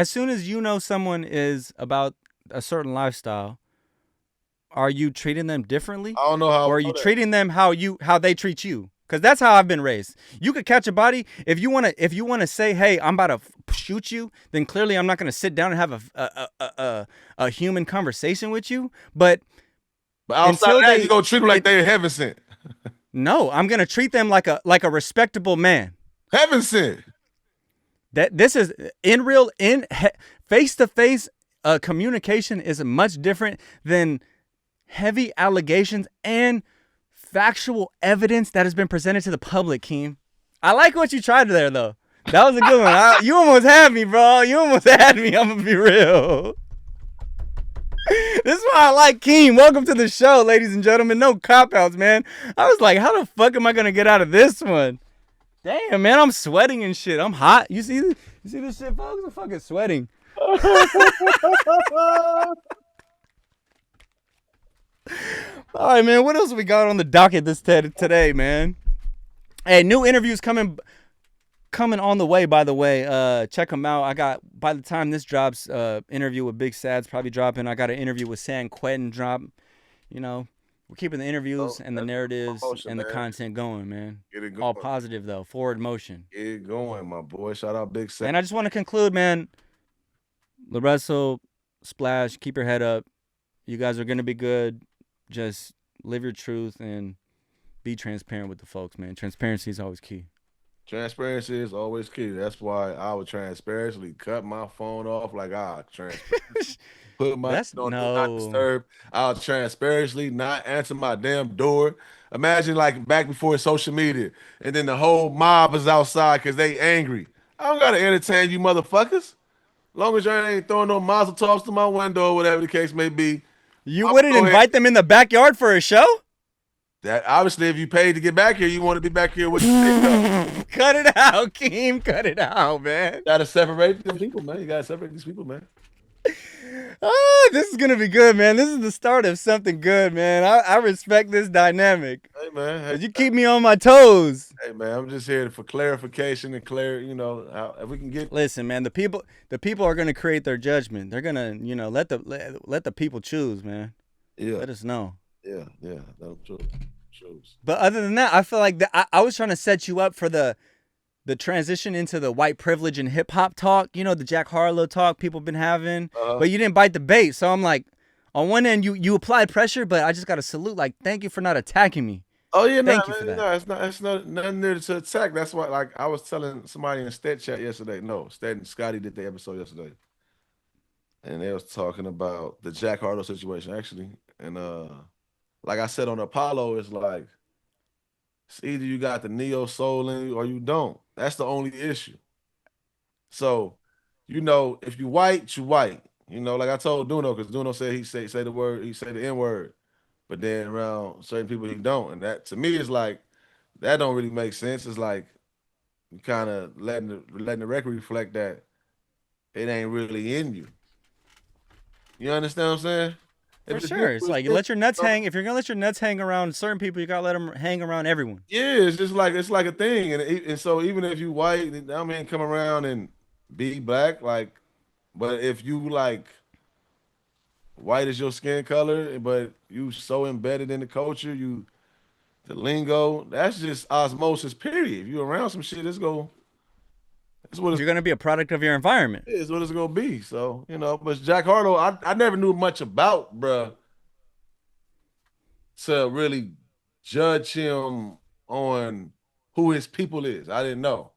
soon as you know someone is about a certain lifestyle, are you treating them differently, I don't know how I or would are you know that. treating them how they treat you? Because that's how I've been raised. You could catch a body if you wanna say, hey, I'm about to shoot you. Then clearly I'm not gonna sit down and have a human conversation with you. But But outside of until that, you they gonna treat them like it they're heaven sent. no, I'm gonna treat them like a respectable man. Heaven sent. That this is in real in face to face communication is much different than heavy allegations and factual evidence that has been presented to the public. Keem, I like what you tried there though. That was a good one. You almost had me, bro. You almost had me. I'm gonna be real. This is why I like Keem. Welcome to the show, ladies and gentlemen. No cop outs, man. I was like, how the fuck am I gonna get out of this one? Damn, man, I'm sweating and shit. I'm hot. You see this shit, folks? I'm fucking sweating. All right, man. What else we got on the docket today, man? Hey, new interviews coming on the way. By the way, check them out. I got by the time this drops, interview with Big Sad's probably dropping. I got an interview with San Quentin drop. You know, we're keeping the interviews and the That's narratives promotion, and the man. content going, man. Get it All going. positive though, forward motion. Get it going, my boy. Shout out Big Sam. And I just want to conclude, man. LaRussell, Splash, keep your head up. You guys are gonna be good. Just live your truth and be transparent with the folks, man. Transparency is always key. Transparency is always key. That's why I would transparently cut my phone off like put my That's on do not no. disturb. I'll transparently not answer my damn door. Imagine like back before social media, and then the whole mob is outside because they angry. I don't gotta entertain you motherfuckers. Long as y'all ain't throwing no mazel talks to my window or whatever the case may be. You I'm wouldn't gonna go ahead. invite them in the backyard for a show? That obviously, if you paid to get back here, you want to be back here with the Cut it out, Keem. Cut it out, man. gotta separate the people, man. You gotta separate these people, man. This is gonna be good, man. This is the start of something good, man. I respect this dynamic. Hey man, hey, 'Cause you keep me on my toes. hey man, I'm just here for clarification and clear. If we can get. Listen, man, the people are gonna create their judgment. They're gonna, let the people choose, man. Yeah, Let us know. yeah, that's true. True. But other than that, I feel like I was trying to set you up for the transition into the white privilege and hip hop talk. You know, the Jack Harlow talk people been having. Uh, But you didn't bite the bait. So I'm like, on one end, you applied pressure, but I just got to salute. Like, thank you for not attacking me. oh yeah, no, Thank you for man, that. no, it's not nothing there to attack. That's why, like, I was telling somebody in Stat Chat yesterday. No, Stat and Scotty did the episode yesterday, and they was talking about the Jack Harlow situation actually, and like I said on Apollo, it's like it's either you got the neo soul in you or you don't. That's the only issue. So, if you white, you white. Like I told Duno, because Duno said he say the word, he say the N word, but then around certain people he don't, and that to me is like that don't really make sense. It's like you kind of letting the record reflect that it ain't really in you. You understand what I'm saying? For If it's sure. It's like you you let your nuts know, hang. If you're going to let your nuts hang around certain people, you got to let them hang around everyone. yeah, it's like a thing, and so even if you white, I mean, come around and be black, like, but if you like white is your skin color, but you so embedded in the culture, the lingo, that's just osmosis. Period. If you around some shit, that's what You're going to be a product of your environment. it's what it's gonna be. So but Jack Harlow, I never knew much about, bruh, to really judge him on who his people is. I didn't know,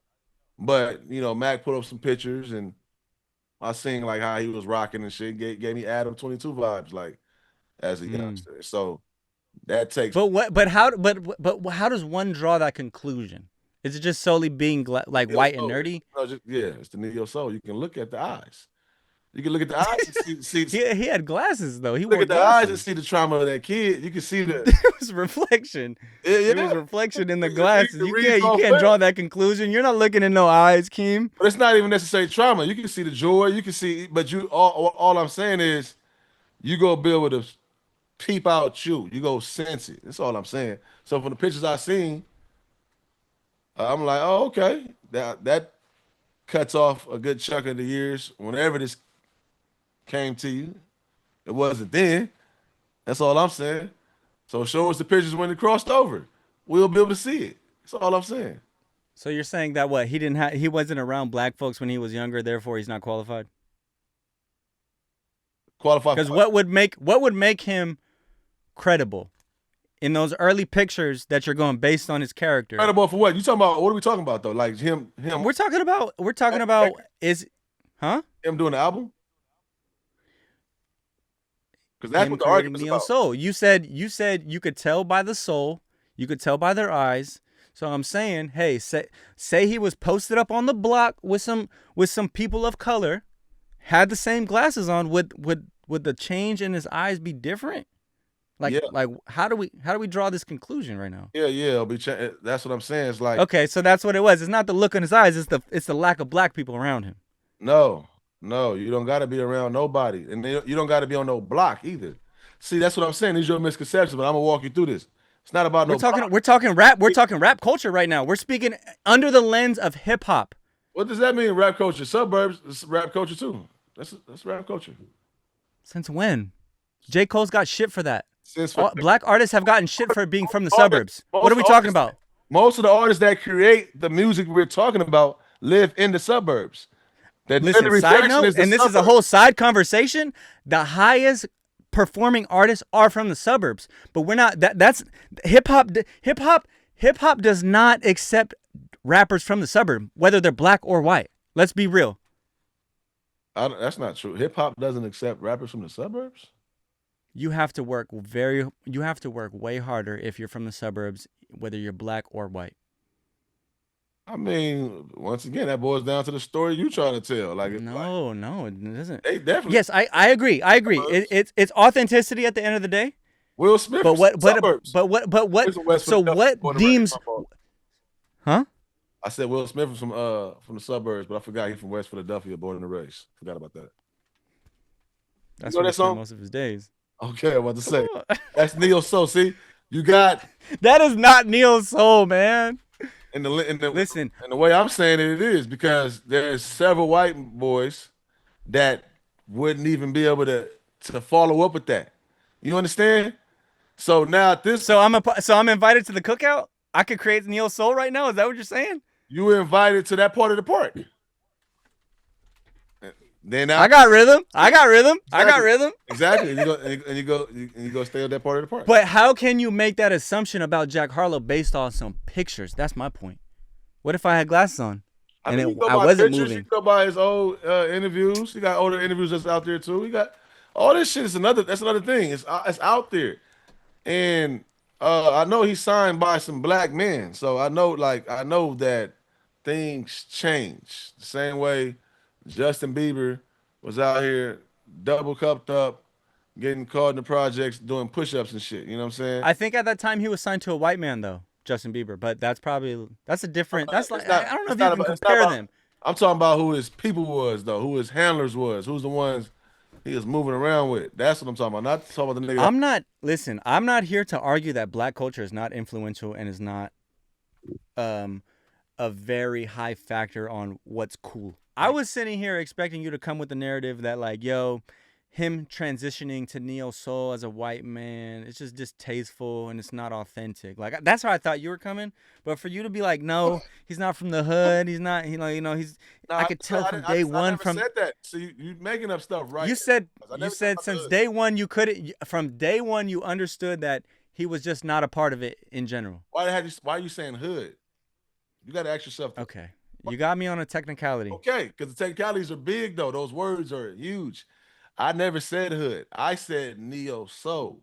but Mac put up some pictures and I seen like how he was rocking and shit. Gave me Adam 22 vibes, like as a Mm. youngster. So That takes But what? But how? But how does one draw that conclusion? Is it just solely being like neo white and soul. nerdy? Yeah, it's the neo soul. You can look at the eyes. You can look at the eyes and see He had glasses though. He look wore at the eyes and glasses. see the trauma of that kid. You can see the It was reflection. yeah. It was reflection in the You glasses. can You read can't off that. draw that conclusion. You're not looking in no eyes, Keem. But it's not even necessarily trauma. You can see the joy. You can see, but you all I'm saying is you go be able to peep out you. You go sense it. That's all I'm saying. So from the pictures I seen, I'm like, oh, okay. That cuts off a good chunk of the years. Whenever this came to you, it wasn't then. That's all I'm saying. So show us the pictures when it crossed over. We'll be able to see it. That's all I'm saying. So you're saying that what he wasn't around black folks when he was younger, therefore he's not qualified? Qualify Because for what would make him credible in those early pictures that you're going based on his character? credible for what? You talking about? What are we talking about though? Like him, We're talking about is huh? him doing the album? Because that's Him what the creating argument's neo about. soul. You said you could tell by the soul, you could tell by their eyes. So I'm saying, hey, say he was posted up on the block with some people of color, had the same glasses on, would the change in his eyes be different? Yeah, Like how do we draw this conclusion right now? yeah. That's what I'm saying. It's like Okay, so that's what it was. It's not the look in his eyes, it's the lack of black people around him. no, you don't got to be around nobody, and you don't got to be on no block either. See, that's what I'm saying. These are your misconceptions, but I'm gonna walk you through this. It's not about no block. We're talking rap culture right now. We're speaking under the lens of hip hop. What does that mean? Rap culture, suburbs, it's rap culture too. That's rap culture. Since when? J. Cole's got shit for that. Since for, Black artists have gotten shit for being from the artists- suburbs. most What are we talking artists- about? Most of the artists that create the music we're talking about live in the suburbs. That Listen, daily side reflection note, is the and this is a suburbs. whole side conversation. The highest performing artists are from the suburbs, but we're not. That's hip hop. Hip hop does not accept rappers from the suburb, whether they're black or white. Let's be real. That's not true. Hip hop doesn't accept rappers from the suburbs. You have to work way harder if you're from the suburbs, whether you're black or white. I mean, once again, that boils down to the story you trying to tell. Like, No, it doesn't. they definitely Yes, I agree. It's authenticity at the end of the day. Will Smith. But what? Suburbs. But what? He's from West So Philadelphia, what born and raised, deems? my fault. Huh? I said Will Smith was from the suburbs, but I forgot he's from West Philadelphia, born and raised. Forgot about that. That's know where he that spent song? most of his days. Okay, I'm about to say that's neo soul. See, you got That is not neo soul, man. in the Listen, and the way I'm saying it is because there's several white boys that wouldn't even be able to follow up with that. You understand? So now at this, so I'm invited to the cookout. I could create neo soul right now. Is that what you're saying? you were invited to that part of the park. Then I got rhythm. I got rhythm. Exactly. And you go stay at that part of the park. But how can you make that assumption about Jack Harlow based on some pictures? That's my point. What if I had glasses on and you go I by wasn't pictures, moving? You go by his old interviews. He got older interviews that's out there too. He got all this shit. That's another thing. It's out there, and I know he's signed by some black men. So I know that things change the same way. Justin Bieber was out here double cupped up, getting caught in the projects, doing push-ups and shit. You know what I'm saying? I think at that time he was signed to a white man though, Justin Bieber. But that's a different. That's like I don't know if you can compare them. I'm talking about who his people was though, who his handlers was, who's the ones he was moving around with. That's what I'm talking about. Not talking about the nigga. I'm not here to argue that black culture is not influential and is not a very high factor on what's cool. I was sitting here expecting you to come with the narrative that like, yo, him transitioning to neo soul as a white man, it's just distasteful and it's not authentic. Like that's how I thought you were coming. But for you to be like, no, he's not from the hood. He's not. He's. No, I could tell from day one. I never said that. So you making up stuff, right? You said since since day one you couldn't. From day one you understood that he was just not a part of it in general. Why are you saying hood? You got to ask yourself. Okay, you got me on a technicality. Okay, because the technicalities are big though. Those words are huge. I never said hood. I said neo soul,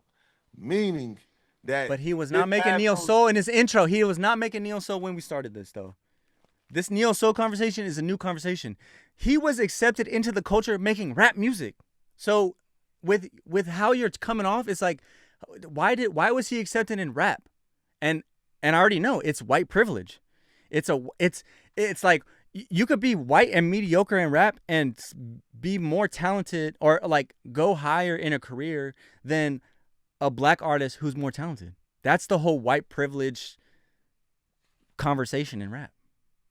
meaning that But he was not didn't making have neo those. soul in his intro. He was not making neo soul when we started this though. This neo soul conversation is a new conversation. He was accepted into the culture making rap music. So with how you're coming off, it's like why was he accepted in rap? And I already know it's white privilege. It's like you could be white and mediocre in rap and be more talented or like go higher in a career than a black artist who's more talented. That's the whole white privilege conversation in rap.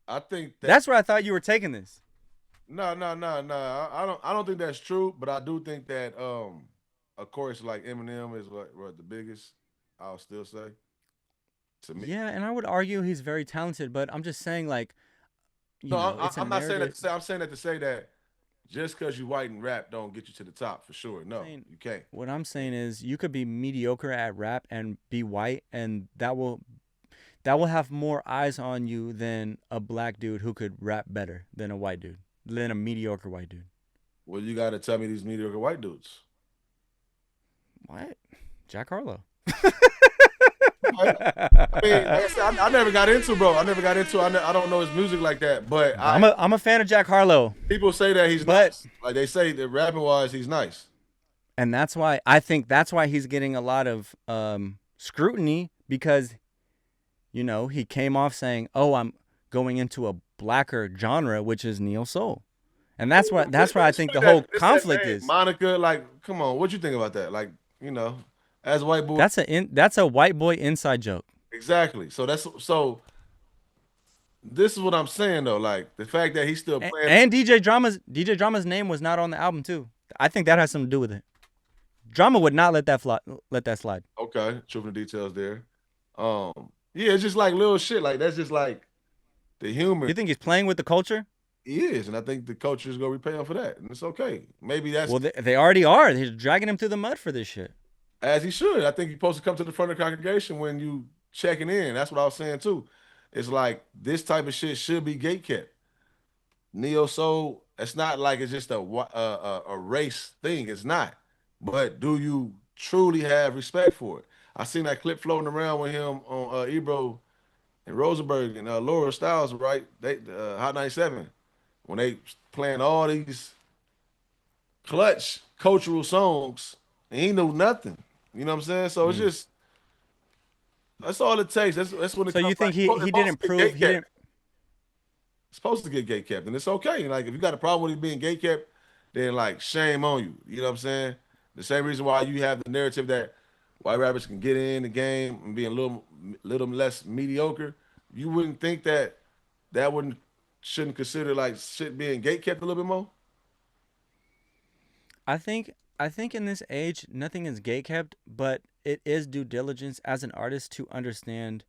I think that That's where I thought you were taking this. no. I don't think that's true, but I do think that of course like Eminem is what the biggest. I'll still say to me. Yeah, and I would argue he's very talented, but I'm just saying like, No, it's a I'm not saying that narrative. to say. I'm saying that to say that just because you white and rap don't get you to the top for sure. No, Saying you can't. what I'm saying is you could be mediocre at rap and be white and that will have more eyes on you than a black dude who could rap better than a white dude, than a mediocre white dude. Well, you got to tell me these mediocre white dudes. What? Jack Harlow. I mean, like I said, I never got into, bro. I never got into. I don't know his music like that, but I'm a fan of Jack Harlow, people say that he's but nice. Like they say that rapping wise, he's nice. and that's why I think that's why he's getting a lot of scrutiny because he came off saying, "Oh, I'm going into a blacker genre, which is neo soul," and that's where I think the whole conflict Hey, is. Monica, like, come on, what you think about that? Like, as a white boy, That's a white boy inside joke. exactly. So this is what I'm saying though. Like the fact that he's still playing. And DJ Drama's name was not on the album too. I think that has something to do with it. Drama would not let that slide. Okay, truth in the details there. Yeah, it's just like little shit. Like that's just like the humor You think he's playing with the culture? is, and I think the culture is gonna repay him for that, and it's okay. Maybe that's Well, they already are. They're dragging him through the mud for this shit. as he should. I think he's supposed to come to the front of the congregation when you checking in. That's what I was saying too. It's like this type of shit should be gate kept. Neo soul. It's not like it's just a race thing. It's not. But do you truly have respect for it? I seen that clip floating around with him on Ebro and Rosenberg and Laura Styles, right? They Hot 97 when they playing all these clutch cultural songs and he knew nothing. You know what I'm saying? So it's just that's all it takes. That's when it So comes. you think Like, it's he supposed didn't to get prove gate he kept. didn't? It's supposed to get gate kept, and it's okay. Like if you got a problem with it being gate kept, then like shame on you. You know what I'm saying? The same reason why you have the narrative that white rappers can get in the game and be a little less mediocre. You wouldn't think that that wouldn't shouldn't consider like shit being gate kept a little bit more. I think in this age nothing is gate kept, but it is due diligence as an artist to understand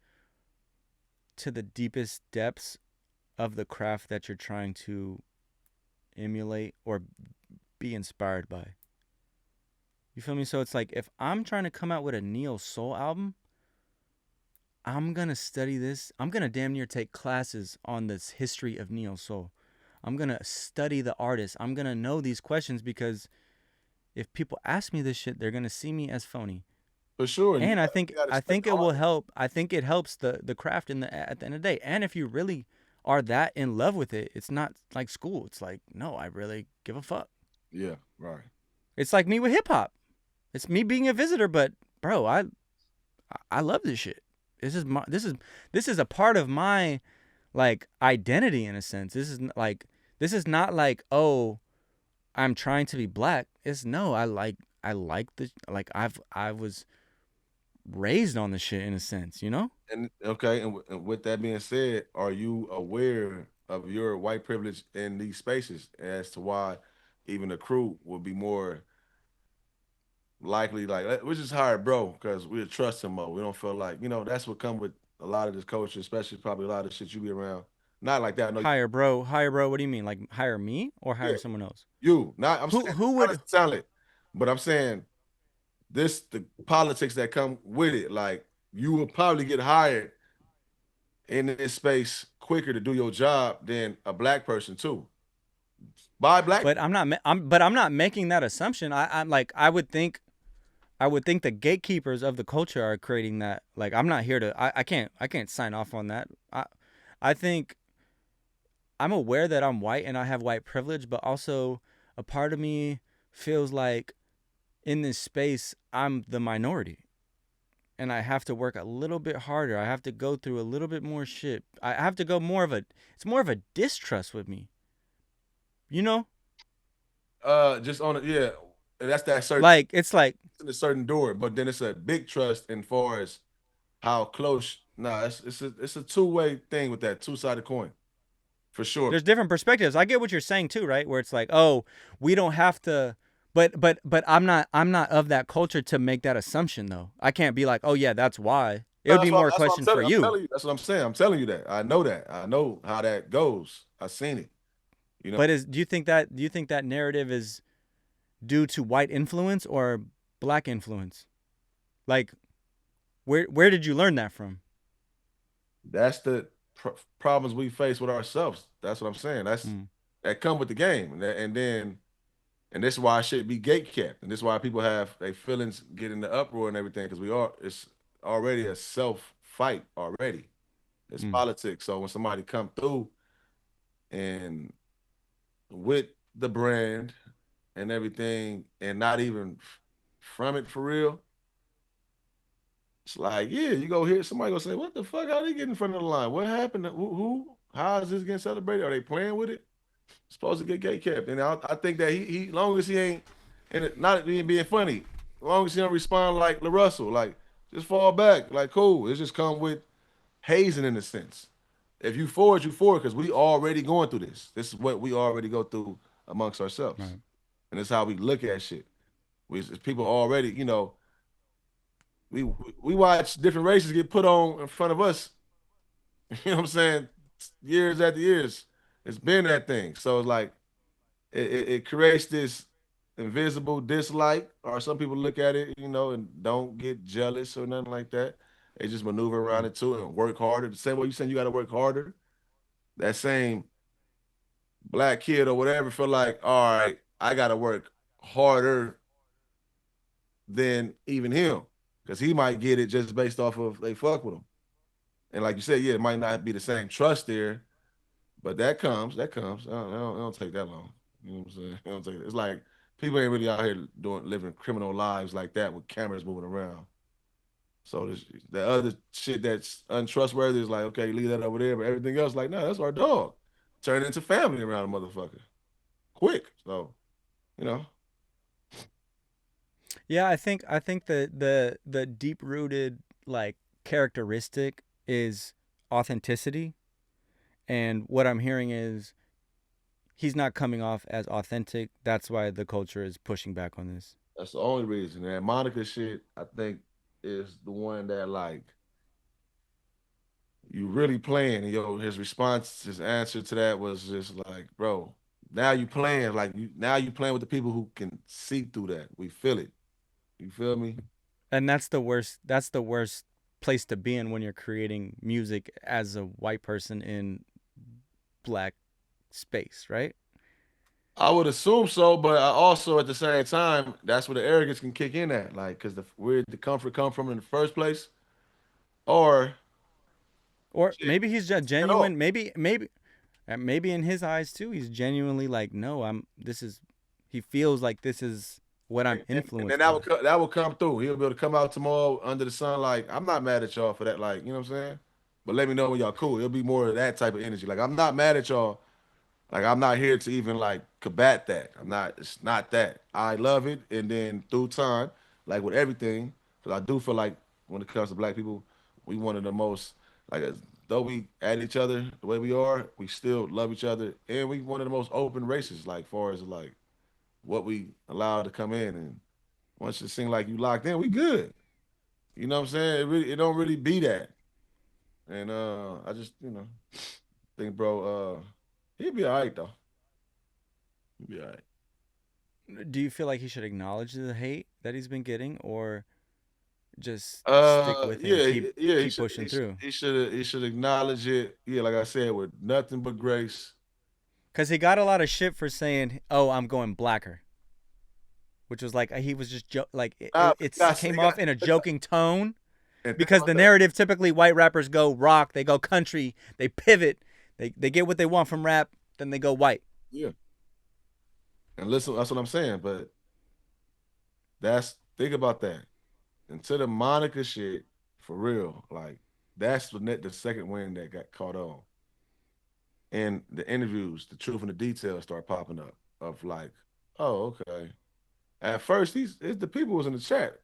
to the deepest depths of the craft that you're trying to emulate or be inspired by. You feel me? So it's like if I'm trying to come out with a neo soul album, I'm gonna study this. I'm gonna damn near take classes on this history of neo soul. I'm gonna study the artist. I'm gonna know these questions because if people ask me this shit, they're gonna see me as phony. For sure. And And I you think gotta I respect think the it will art. help. I think it helps the craft at the end of the day. And if you really are that in love with it, it's not like school. It's like no, I really give a fuck. Yeah, right. It's like me with hip hop. It's me being a visitor, but bro, I love this shit. This is a part of my like identity in a sense. This is not like oh I'm trying to be black. It's no I like the like I was raised on the shit in a sense, you know? And okay, and with that being said, are you aware of your white privilege in these spaces as to why even the crew would be more likely like we just hired bro because we trust him more. We don't feel like that's what come with a lot of this culture, especially probably a lot of shit you be around. Not like that. No, Hire bro. What do you mean? Like hire me or yeah, hire someone else? you. Not. I'm saying Who not as would? talent, but I'm saying the politics that come with it. Like you will probably get hired in this space quicker to do your job than a black person too. By black. But I'm not. I'm not making that assumption. I'm like I would think. I would think the gatekeepers of the culture are creating that. Like, I'm not here to. I can't sign off on that. I think I'm aware that I'm white and I have white privilege, but also a part of me feels like in this space I'm the minority and I have to work a little bit harder. I have to go through a little bit more shit. I have to go more of a it's more of a distrust with me. You know? Just on it, yeah. And that's that certain Like it's like a certain door, but then it's a big trust in far as how close. Nah, it's a two-way thing with that two-sided coin for sure. there's different perspectives. I get what you're saying too, right? Where it's like, "Oh, we don't have to but I'm not of that culture to make that assumption though. I can't be like, "Oh yeah, that's why." It No, would be more a that's what I'm question for telling. I'm you. telling you. That's what I'm saying. I'm telling you that. I know that. I know how that goes. I've seen it. You know. But is do you think that narrative is due to white influence or black influence? Like where did you learn that from? That's the problems we face with ourselves. That's what I'm saying. Mm, That come with the game, and then this is why I should be gate kept, and this is why people have their feelings get in the uproar and everything because it's already a self fight already. It's mm, politics. So when somebody come through and with the brand and everything, and not even from it for real, it's like, yeah, you go hear somebody go say, "What the fuck? How they get in front of the line? What happened? Who? How is this getting celebrated? Are they playing with it? Supposed to get gate kept." And I think that long as he ain't, and it, not being funny, as long as he don't respond like LaRussell, like just fall back, like cool. It's just come with hazing in a sense. If you forward, you forward because we already going through this. This is what we already go through amongst ourselves, right. and it's how we look at shit. People already, we we watch different races get put on in front of us. You know what I'm saying? Years after years, it's been that thing. So it's like it creates this invisible dislike, or some people look at it, and don't get jealous or nothing like that. They just maneuver around Mm. it too and work harder. The same way you saying you got to work harder. That same black kid or whatever feel like, all right, I got to work harder than even him because he might get it just based off of they fuck with him. And like you said, yeah, it might not be the same trust there, but that comes. It don't take that long. You know what I'm saying? It don't take. It's like people ain't really out here living criminal lives like that with cameras moving around. So the other shit that's untrustworthy is like, okay, leave that over there, but everything else, like, no, that's our dog. Turn into family around a motherfucker quick. So you know, Yeah, I think the deep rooted like characteristic is authenticity, and what I'm hearing is he's not coming off as authentic. That's why the culture is pushing back on this. that's the only reason. And Monica shit, I think, is the one that like you really playing. And his response, his answer to that was just like, bro, now you playing like now you playing with the people who can see through that. We feel it. You feel me? And that's the worst. That's the worst place to be in when you're creating music as a white person in black space, right? I would assume so, but I also at the same time, that's where the arrogance can kick in at, like, because where the comfort come from in the first place, or Or shit, maybe he's just at all. genuine. Maybe in his eyes too, he's genuinely like, no, I'm. This is. He feels like this is what I'm And then influenced that by. would that will come through. He'll be able to come out tomorrow under the sun, like, I'm not mad at y'all for that, like, you know what I'm saying? But let me know when y'all cool. It'll be more of that type of energy. Like, I'm not mad at y'all. Like, I'm not here to even like combat that. I'm not. It's not that. I love it, and then through time, like with everything, because I do feel like when it comes to black people, we one of the most like though we at each other the way we are, we still love each other, and we one of the most open races. Like far as like what we allow to come in, and once it seems like you locked in, we good. You know what I'm saying? It don't really be that, and I just think, bro, he'll be all right though. He'll be all right. Do you feel like he should acknowledge the hate that he's been getting, or just stick with it and Yeah, yeah, keep pushing through? he should acknowledge it. Yeah, like I said, with nothing but grace. Because he got a lot of shit for saying, "Oh, I'm going blacker." which was like he was just like Nah, it came off in a joking tone and think because about the that. narrative typically white rappers go rock, they go country, they pivot, they get what they want from rap, then they go white. Yeah. And listen, that's what I'm saying. But that's think about that. Into the Monica shit, for real, like that's the second win that got caught on. And the interviews, the truth and the details start popping up of like, oh, okay. At first, it's the people was in the chat.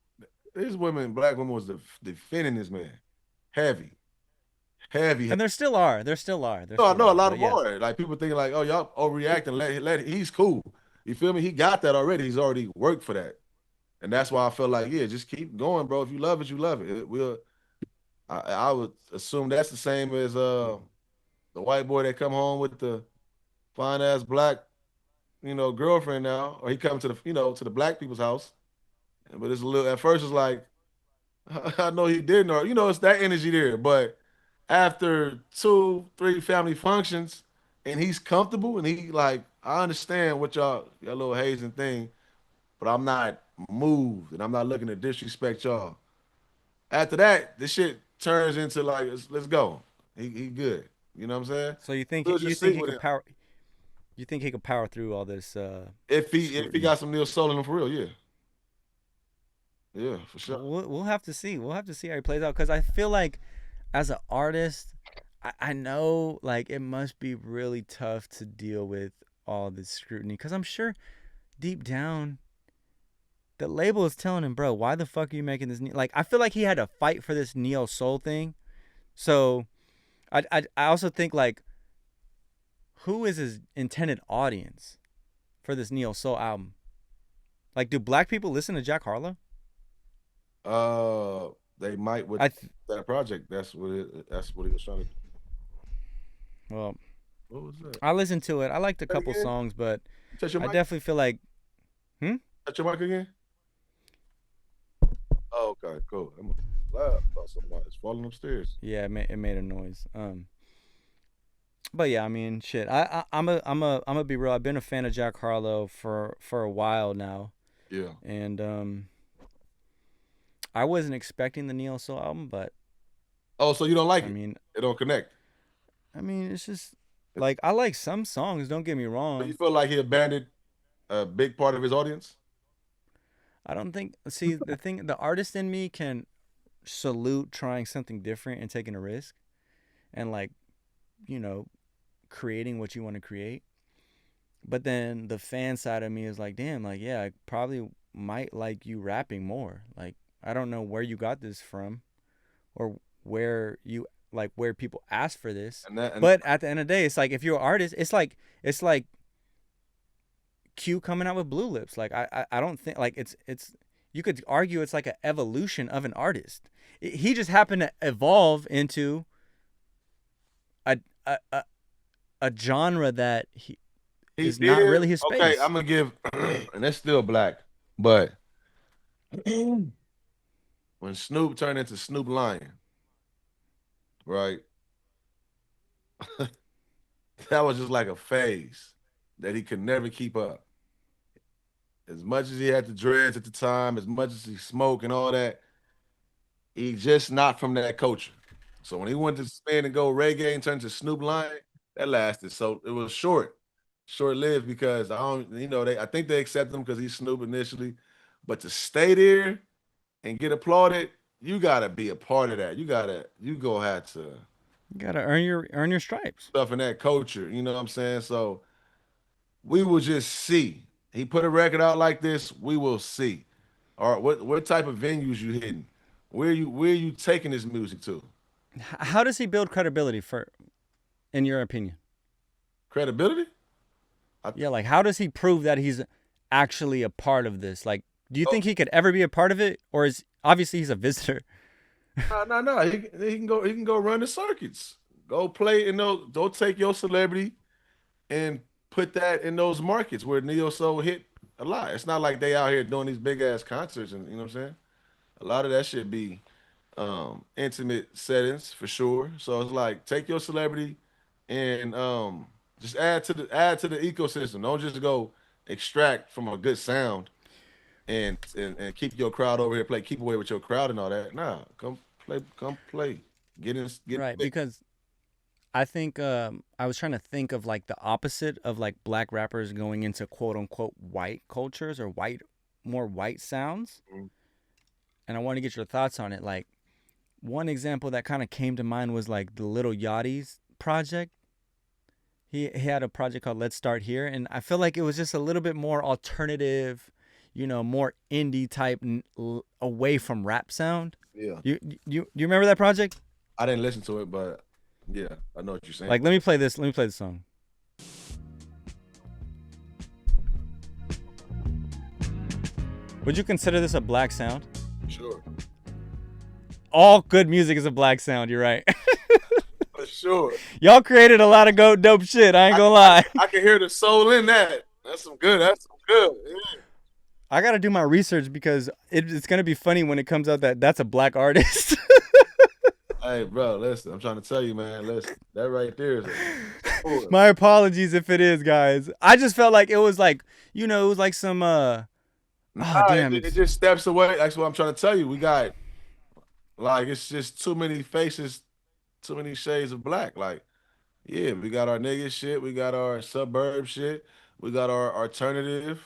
These women, black women, was defending this man, heavy, heavy. And there still are. There still are. There No, I still know a are. lot But of yeah. more. Like people thinking like, oh, y'all overreacting. He's cool. You feel me? He got that already. He's already worked for that. And that's why I feel like, yeah, just keep going, bro. If you love it, you love it. It will. I would assume that's the same as the white boy that come home with the fine ass black, girlfriend now, or he come to the to the black people's house. But it's a little at first it's like I know he didn't, or it's that energy there. But after two, three family functions, and he's comfortable, and he like, I understand what your little hazing thing, but I'm not moved, and I'm not looking to disrespect y'all. After that, this shit turns into like, let's go. He good. You know what I'm saying? So you think We'll you just think see he with could him power? You think he could power through all this if he scrutiny? got some Neil Soul in him for real. Yeah, yeah, for sure. We'll have to see. We'll have to see how he plays out because I feel like as an artist, I know like it must be really tough to deal with all this scrutiny because I'm sure deep down the label is telling him, bro, why the fuck are you making this? Like I feel like he had to fight for this neo soul thing. So I also think like who is his intended audience for this neo soul album? Like, do black people listen to Jack Harlow? Uh, they might with I that project. That's what he was trying to do. well, What was that? I listened to it. I liked a That couple again? songs, but Touch your I mic. definitely feel like, hmm, Touch your mic again. Oh, okay, cool. I'm loud about something. It's falling upstairs. yeah, it made a noise. But yeah, I mean, shit. I'm a be real. I've been a fan of Jack Harlow for a while now, Yeah. and I wasn't expecting the neo soul album, but Oh, so you don't like I it? mean, It don't connect. it's just like I like some songs. Don't get me So you wrong. feel like he abandoned a big part of his audience? I don't think. See, the artist in me can salute trying something different and taking a risk, and like you know, creating what you want to create. But then the fan side of me is like, damn, like yeah, I probably might like you rapping more. Like I don't know where you got this from or where you like where people ask for this. And But at the end of the day, it's like if you're an artist, it's like Q coming out with Blue Lips. Like I don't think like it's you could argue it's like an evolution of an artist. He just happened to evolve into a a, a, a genre that he he is not did. really his Okay, space. I'm gonna give, and that's still black. But when Snoop turned into Snoop Lion, right? That was just like a phase that he could never keep up. As much as he had the dreads at the time, as much as he smoked and all that, he just not from that culture. So when he went to spin and go reggae and turned to Snoop Lion, that lasted. So it was short lived because I don't, I think they accepted him because he's Snoop initially, but to stay there and get applauded, you gotta be a part of that. You go have to You gotta earn your stripes. stuff in that culture. You know what I'm saying? So we will just see. He put a record out like this, we will see. All right, what type of venues you hitting? Where you taking this music to? How does he build credibility for, in your opinion? Credibility? I, Yeah, like how does he prove that he's actually a part of this? Like, do you oh, think he could ever be a part of it, or is obviously he's a visitor? no, no, no. He can go run the circuits. Go play in those. Don't take your celebrity and put that in those markets where Neo Soul hit a lot. It's not like they out here doing these big ass concerts and you know what I'm saying? A lot of that should be intimate settings for sure. So it's like take your celebrity and just add to the ecosystem. Don't just go extract from a good sound. and keep your crowd over here, keep away with your crowd and all that. Nah, come play. Get Right, lit. because I think I was trying to think of like the opposite of like black rappers going into quote unquote white cultures or more white sounds, Mhm. and I want to get your thoughts on it. Like one example that kind of came to mind was like the Little Yachty's project. He had a project called Let's Start Here, and I feel like it was just a little bit more alternative, more indie type, away from rap sound. Yeah, You remember that project? I didn't listen to it, but yeah, I know what you're saying. Like, let me play this. Let me play the song. Would you consider this a black sound? Sure, All good music is a black sound. You're right. for sure. Y'all created a lot of dope shit. I ain't I, gonna I, lie. I can hear the soul in that. That's some good. That's some good. Yeah. I gotta do my research because it's gonna be funny when it comes out that that's a black artist. Hey, bro, listen. I'm trying to tell you, man. Listen, that right there is a sword. My apologies if it is, guys. I just felt like it was like, it was like some oh Nah, damn, it it's just steps away. That's what I'm trying to tell you. We got like it's just too many faces, too many shades of black. Like, yeah, we got our nigga shit, we got our suburb shit, we got our alternative,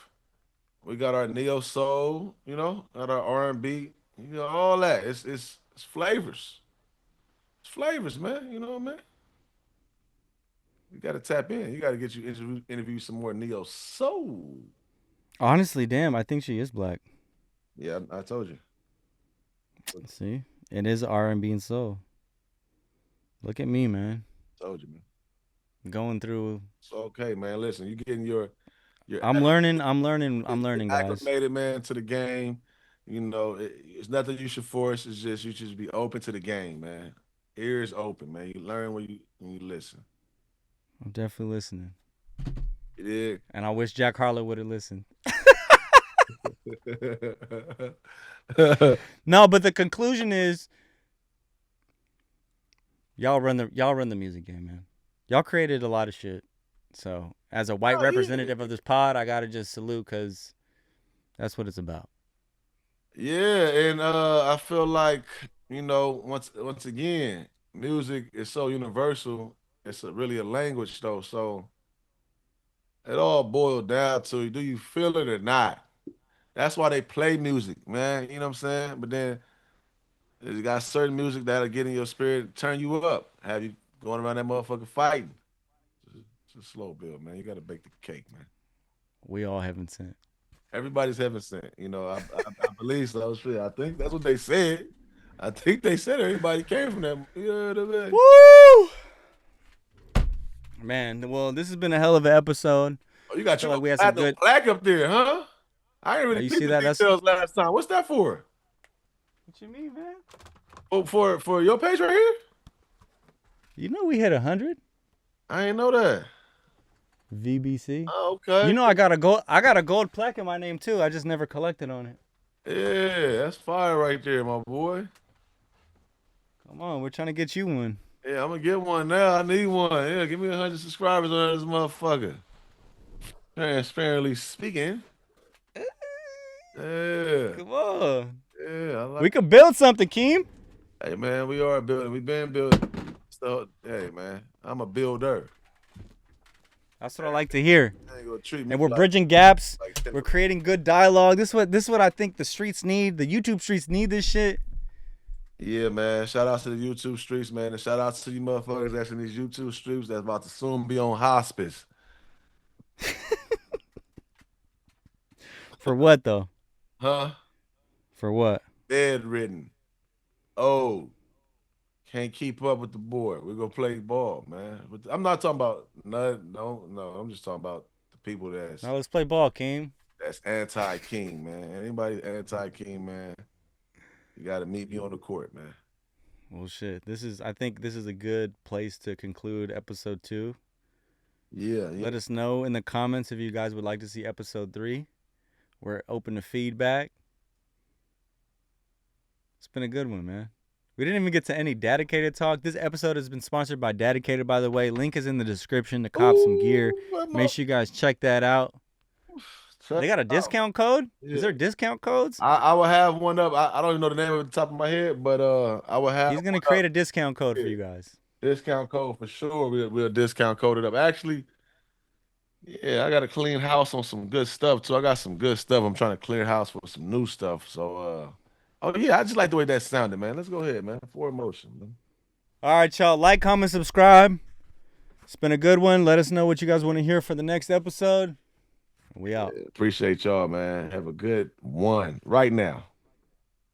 we got our neo soul, got our R&B, all that. It's flavors. It's flavors, man. You know what I mean? You got to tap in. You got to get you interview some more neo soul. honestly, damn, I think she is black. Yeah, I told you. See? It is R&B and soul. Look at me, man. Told you, man. Going through It's okay, man. Listen, you getting your I'm learning, I'm learning, I'm get learning, guys. acclimated, man, to the game. It's nothing you should force. It's just you should be open to the game, man. Ears open, man. You learn when you listen. I'm definitely listening. Yeah. And I wish Jack Harlow would have listened. No, but the conclusion is y'all run the music game, man. Y'all created a lot of shit. So, as a white Oh, representative of this pod, I got to just salute cuz that's what it's about. yeah, and I feel like once again, music is so universal. It's really a language, though. So it all boils down to, do you feel it or not? That's why they play music, man. You know what I'm saying? But then you got certain music that'll get in your spirit, turn you up, have you going around that motherfucker fighting. It's a slow build, man. You got to bake the cake, man. We all haven't sent. Everybody's heaven sent. I believe so. Shit, I think that's what they said. I think they said everybody came from them. You know what I mean? Woo! Man, well, this has been a hell of an episode. Oh, you I got feel your like we had some platinum good. plaque up there, huh? I didn't Oh, really you peep see the that? That's details last time. What's that for? what you mean, man. Oh, for your page right here? You know we hit 100 I ain't know that. VBC. Oh, You okay. know I got a gold plaque in my name too. I just never collected on it. Yeah, that's fire right there, my boy. Come on, we're trying to get you one. Yeah, I'm gonna get one now. I need one. Yeah, give me 100 subscribers on this motherfucker. Transparently speaking. Yeah, Come on. yeah, I We like. could build something, Keem. Hey, man, we are building. We've been building. So, hey, man, I'm a builder. That's what I like to hear. I ain't gonna treat me And we're like bridging gaps. like We're creating good dialogue. This is what I think the streets need. The YouTube streets need this shit. Yeah, man. Shout out to the YouTube streets, man, and shout out to you motherfuckers that's in these YouTube streets that's about to soon be on hospice. For what though? Huh? For what? Bedridden. Oh, can't keep up with the board. We're gonna play ball, man. I'm not talking about no. I'm just talking about the people Now let's play ball, Keem. that's anti-King, man. Anybody anti-King, man, you gotta meet me on the court, man. Well, shit. I think this is a good place to conclude episode 2. Yeah, yeah. Let us know in the comments if you guys would like to see episode 3. We're open to feedback. It's been a good one, man. We didn't even get to any dedicated talk. This episode has been sponsored by Dedicated, by the way. Link is in the description to cop some gear. Ooh, Make sure you guys check that out. They got a discount code? Yeah. Is there discount codes? I will have one up. I don't even know the name of the top of my head, but I will have He's gonna one create up. a discount code for Yeah. you guys. Discount code for sure. We'll discount code it up. Actually, yeah, I got to clean house on some good stuff too. I got some good stuff. I'm trying to clear house for some new stuff. So, oh yeah, I just like the way that sounded, man. Let's go ahead, man. For emotion, man. All right, y'all. Like, comment, subscribe. It's been a good one. Let us know what you guys want to hear for the next episode. We out. Appreciate y'all, man. Have a good one right now.